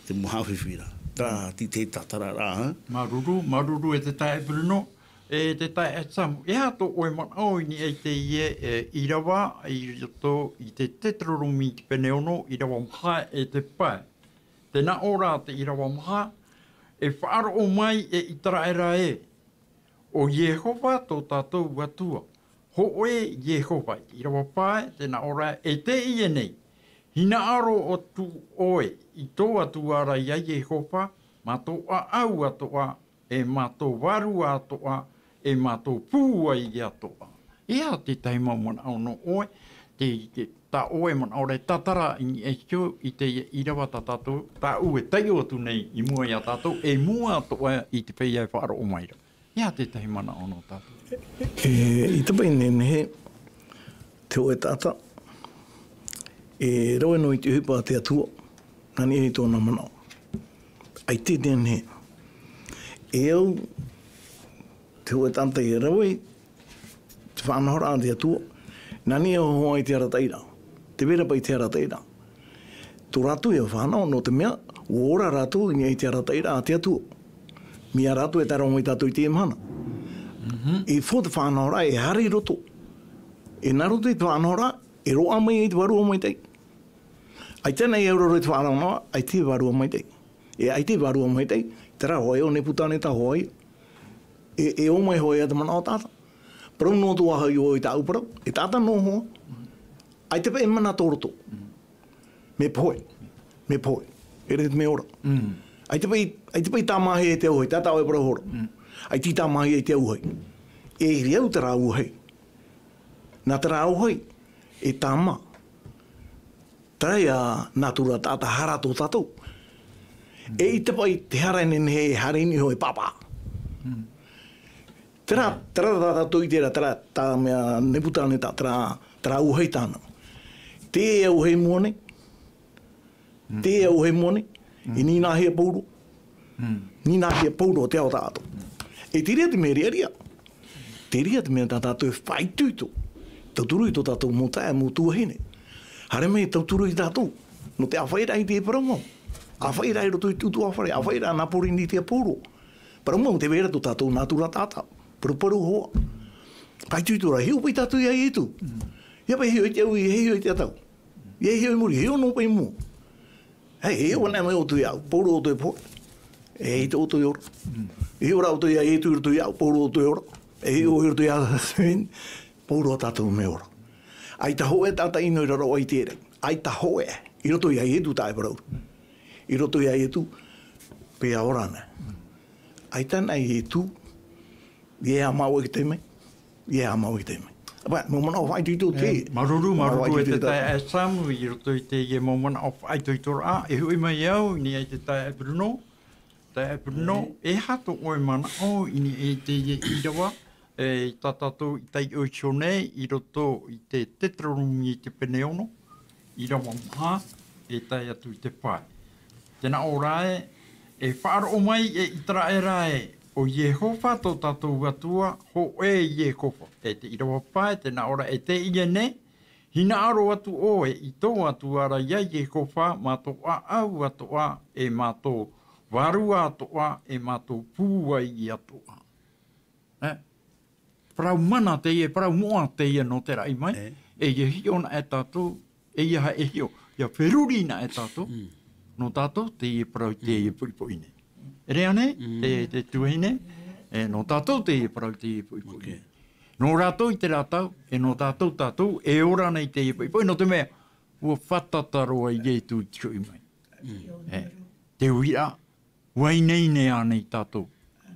te mo hawhiwhira. Tā ti te tatara rā, Maruru e te tae Bruno, e te tae e samu. E hato oe manao ini e te ie I rawa, I roto I te tetrorumi ki peneono, I rawa maha e te pae. Tēnā ora te I rawa maha, e whaaro o mai e I taraera e. O Yehova tō tātou watua. Ho oe Yehova. I rawa pae, tēnā ora e te I e nei. Hina aro o tu oe I tō atuara ia Yehova, mātō a au atoa, e mātō waru atoa, e mātō pūa I atoa. Ea te taima mana ono oe, tā oe mana ore tatara I kio I te I rawa tā tātou, tā ue tei o tu nei I mua ia tātou, e mua atoa I te pei ai whaaro o maira. Ia te tahi mana ono tātou. I te pai nene te oe tāta, e rawe no I te hipa te atua, nani e tōna mana. Ai te nene, e au te oe tāta e rawe, te whanahora te atua, nani e hoa I te arataira, te vera pai te arataira. Tō rātu e whanau no te mea, ora rātu I te arataira a te atua. Mia rātu e tarongo I tātou I te emhana. E fō te whanahora e hari roto. E naroto I te whanahora, e roa mai I te warua mai tei. Ai tēnei euro roi te whanahora, ai te warua mai tei. E ai te warua mai tei, tera hoi o ne putane ta hoi. E o mai hoi a te mana o tāta. Parau no tu aha I o I tā uparau, e tāta no hoa. Ai te pe e mana tōroto. Me poe, e re te me ora. Ai te pai tā mahi e te auhei, tā tāo e para hora. Ai ti tā mahi e te auhei. E riau te rā auhei. Nā te rā auhei, e tā mā. Tai a nātura tāta hara tō tātou. E I te pai te hara nene he harini hoi pāpā. Tera tātou I tera, tera tā mea neputane tā, tera auhei tāna. Te auhei muone. Te auhei muone. I ni nā hea pauro. Ni nā hea pauro o te ao tātou. E te rea te me rea. Te rea te mea tā tātou e whaituito. Tauturu I tō tātou mō tae mō tuahine. Hare mei tauturu I tātou. No te awhairai te e paramau. Awhairai roto I tutu awhare. Awhairai nā pori ni te pauro. Paramau te vera tō tātou nātura tātou. Paru hoa. Pai tuitura, hiu pai tatu ia i tu. Ia pai hiu i te au, hiu i te atau. Ia hiu i muri, hiu no pai mu. Hei, hiu wana mai o tu iau, pauru o tu e po. E i te o tu iora. Hiu rau tu ia i tu iau, pauru o tu iora. E hiu o tu iau, pauru o tatu me ora. Ai ta hoe tata ino i raro ai tere. Ai ta hoe, i roto ia i tu tae parau. I roto ia i tu, pe a orana. Ai tana i tu, ie a mau i te me, ie a mau i te me. Ba, mo mana o fai tu te. Maruru e te tae e samu, i roto i te ie mo mana o fai tu tora. E hui mai au, ni ai te tae e Bruno. Tae e Bruno, e hato oe mana o, ini e te ie i rawa. E tatato i tai o nei, i roto i te tetrarungi i te peneono. I rawa maha, e tae atu i te pai. Tēnā o rae, e whaaro o mai e itara e rae o Yehova tō tātou atua, ho e Yehova. E te irawa pai, tēnā ora e te ia ne, hina aro atu o e i tō atu ara ia Yehova, mātō a au atua, e mātō warua atua, e mātō pūa i atua. Parau mana te ia, parau moa te ia no te rai mai, e ia hiona e tātou, e ia e hio, ia perurina e tātou, no tātou te ie parau te ie puipuine. E rea ne, te tuahine, no tātou te ie parau te ie puipuine. No rātou i te rātau, e no tātou, e ora nei te ie puipuine. No te mea, ua whatataroa i e tu tui mai. Te uira, wai nei ne anei tātou,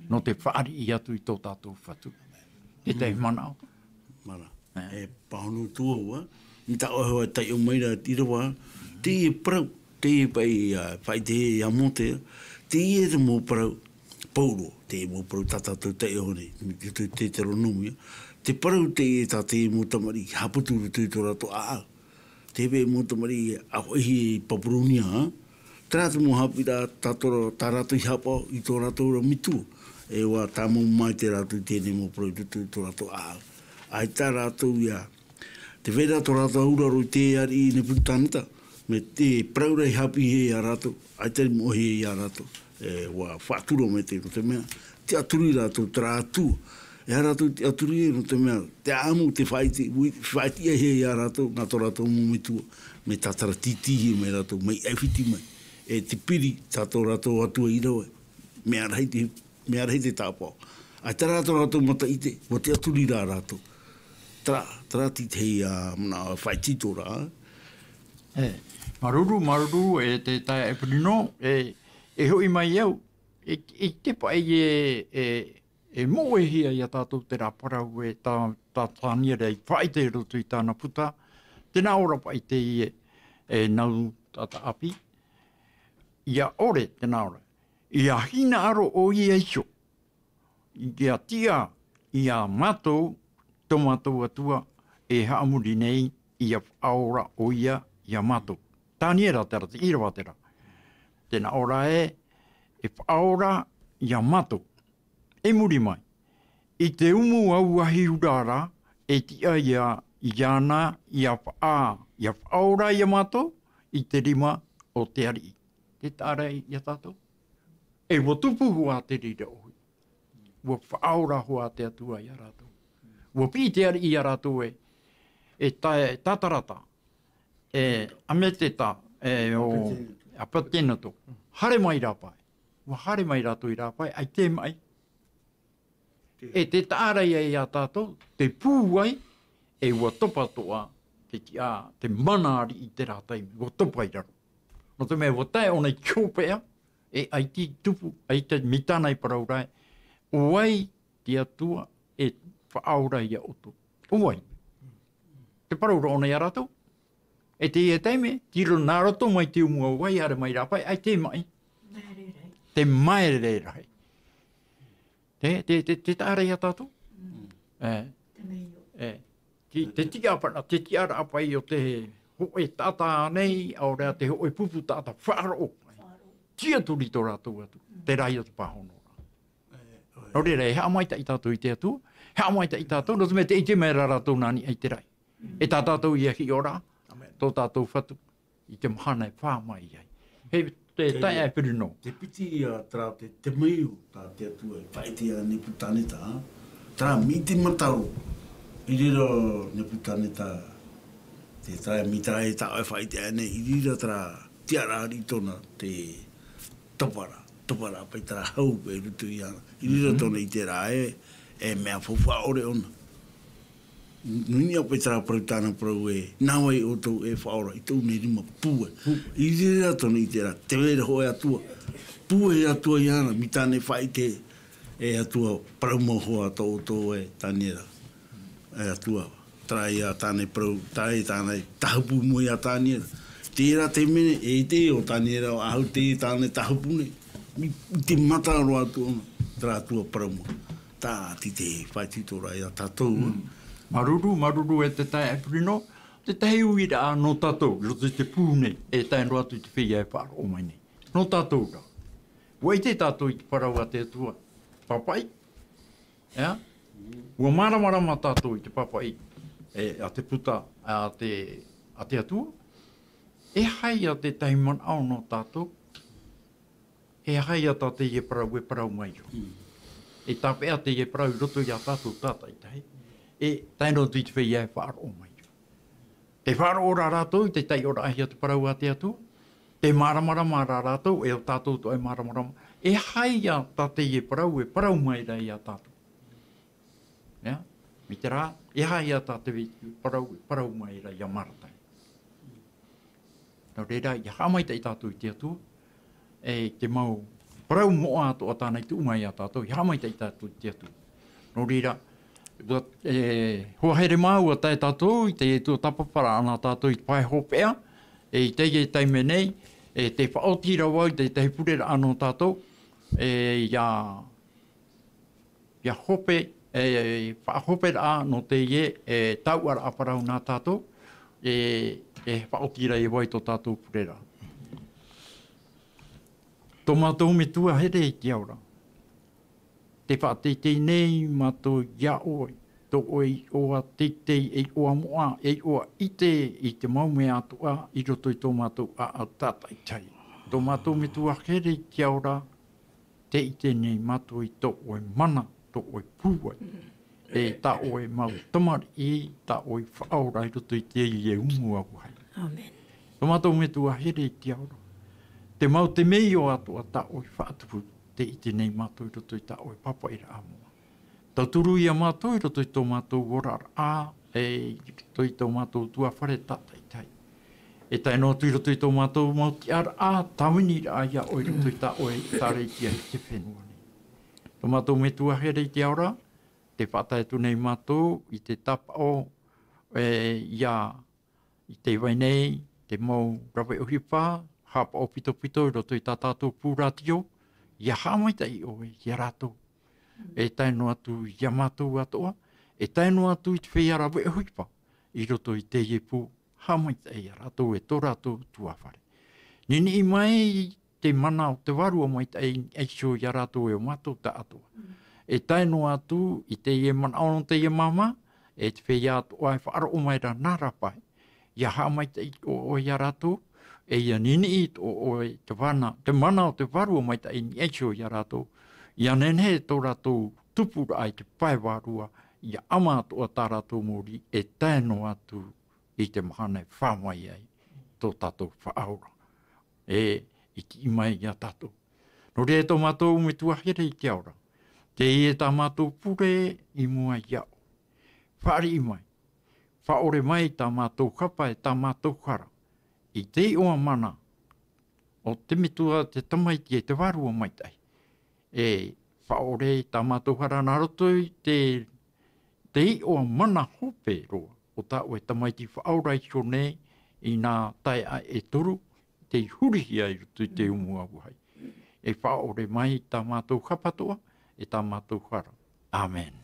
no te whaari i atu i tō tātou whatu. E te manao. Mana. E pahonu tua ua, ni ta ohewa tai o maira tirawa, te ie parau, te ie pai te ie amote, te ie te mō parau, pauro, te ie mō parau tatatou tai o ne, te teronomia, te parau te ie tā te ie mō tamari, haputu tu tō rato a. Te ie mō tamari, au ehi papurunia, te rato mō Haapiiraa tā rato i hapa i tō rato ura mitu, e wā tā mō mai te rato i tēne mō parau tu tō rato a. Ai tā rato ia, te wera tō rato auraro i te ari i ne putanita, me te praura i hapi he a rato, ai tari mo he i a rato, e wā whāturo me te no te mea, te aturi rato, te rātu, e a rato te aturi no te mea, te amu te whaiti he i a rato, nā tō rato mō me tua, me tātara titihi me rato, mei ewhiti mai, e te piri tā tō rato atua i rawe, me arhei te tāpau. Ai tā rato mata i te, wa te aturi rā rato, tra ti te hei a whaiti tō rā, Maruru e te tae e Bruno, e hoi mai au, e te pai e mo e hia i a tātou te raparau e tā tānia rei whai te roto i tāna puta, tēnā ora pai te e nau tata api, ia ore tēnā ora, ia hina aro o i eisho, ia tia, ia mātou, tō mātou atua, e haamuri nei, ia aora o ia mātou. Tāniera tera, te irawa tera. Tēnā ora e whaora ia mātou. E muri mai. I te umu au ahi urara, e tia ia iana, ia whaora ia mātou, i te rima o te ari. Te tāra ia tātou. E wotupu hua te rira ohi. Wa whaora hua te atua ia rātou. Wa pi te ari ia rātou e tātarata. Ame te tā, o apatena tō. Hare mai rāpai. Wa hare mai rātou i rāpai, ai te mai. E te tāra ia i a tātou, te pūwai, e wa topa toa, te manari i te rātai, wa topa i raro. No te mea, wa tae o nei kiopea, e ai ti tupu, ai te mitanai paraurai, oai te atua, e whaaura ia oto. Oai. Te paraura o nei a rātou. E te ia teime, tiro nā roto mai te umua wai are mai rāpai, ai te mai. Te maere rai. Te tārei a tātou? Te tiapana, te tiara apai o te hoe tata nei, au rea te hoe pupu tata wharo. Tia turi tō rātou atu, te rai o te pahono. No rere, hea maita i tātou i te atu, hea maita i tātou, no te me te ite mera rātou nani ai te rai. E tā tātou i ahi ora, tō tātou whatu, i te mahana e whāmai ai. Hei, te tai ai Bruno. Te piti ia tra te meiu, tā te atua, whaiti a ni putaneta, Tra miti mataro. Iriro ne putane ta te tra mitra e ta whai te ane. Iriro tra tiara ritona te topara pai tra hau e rutu i ana. Iriro tona i te ra e mea fowha ore ona. Nuni au pai tra prautana prau e nawai o tau e whaora i tau ne rima pua. Iriro tona i te ra te wera hoe atua. Pua e atua i ana, mi tane whai te e atua praumohoa tō e tanera. E atua, trai a tāne prau, trai tāne tahupu mui a tanera. Tērā te mene, e te o tanera o ahau te tāne tahupune. Mi te mataro atua, tra atua praumo. Tā ti te whai titora e a tātou. Maruru e te tai aprino, te tai uira a no tātou, roto te pūne e tai no atu te whia e whaaro o mai nei. No tātou rau. Wai te tātou i te parau a te atua papai. Yeah? Ua maramarama tātou i te papai a te puta a te atua. E hai a te taiman au no tātou. E hai a te e parau mai o. E tape a te e parau roto i a tātou tātai tahi. E taino tu i te whia e whaaro o mai o. Te whaaro ora rātou i te tai ora ahi a te parau a te atua. Te maramarama rā rātou, e o tātou to e maramarama. E hai a tate e parau mai rei a tātou. Yeah? Mi te rā, e hai a tate parau mai rei a maratai. Nau reira, i hamai te i tātou i te atua, e te mau parau moa ato a tānei tu mai a tātou, i hamai te i tātou i te atua. Nau reira, hoa here mau a tai tātou, i te e tua tapapara ana tātou i te pai hopea, e i te e taime nei, e te whaotira wau, te purera anō tātou, ia hope, whahopera no te e tauara aparau nā tātou, e whaotira e wai tō tātou purera. Tō mātou me tua here i te aura. Te whaatei nei mātou ia oi, tō oi oa teitei e oa moa, e oa ite i te maume atua i roto i tō mātou a tātai tai. Tō mātou me tua here i te aura, te ite nei mātou i tō oi mana, tō oi pūai. E tā oi mau tamari i, tā oi whaora i roto i te i e umu au hai. Amen. Tō mātou me tua here i te aura. Te mau te mei o atua tā oi whaatupu, te ite nei mātou i roto i tā oi papa i ra amoa. Tau turu ia mātou i roto i tō mātou orara a, e roto i tō mātou tua whare tatai tai. E tai no tu i roto i tō mātou mauti ara a, tawini ra ia o i roto i tā oi tārei tia i te whenua nei. Tō mātou me tua here i te aura, te whatai tu nei mātou i te tapa o, ia i te iwai nei, te mau rawe uhipa, hapa o pito i roto i tā tātou pūratio, ia hamaita i oi, ia rātou. E taino atu ia mātou atoa, e taino atu i te whaiara we huipa, i roto i te iepu, hamaita e ratou e tō ratou tuawhare. Nini i mai te mana o te warua mai te eisho i ratou e o mātou ta atoa. E taino atu i te ie mana ono te ie mama, e te whaiara atoa e whaaro o mai ra narapai, ia hamaita i o i ratou, e ia nini i o te mana o te warua mai te eisho i ratou, ia nene tō rātou tupura ai te pai wārua, ia ama atoa tā rātou mōri, e tēno atu i te mahana e whāmai ai tō tātou whaaura. E iti imai ia tātou. No rea tō mātou me tua here i te aura. Te ie tā mātou pure i mua iau. Whaari imai. Whaore mai tā mātou kapa e tā mātou kara. I te oa mana, o te mitua te tamaiti e te wārua mai tai. E whaore tā mātou hara nā roto i te i o mana hope roa. O tā oe tamaiti whaaurai so nei i nā tai a e toru, te hurihi ai roto i te umua wuhai. E whaore mai tā mātou kapatoa, e tā mātou hara. Amen.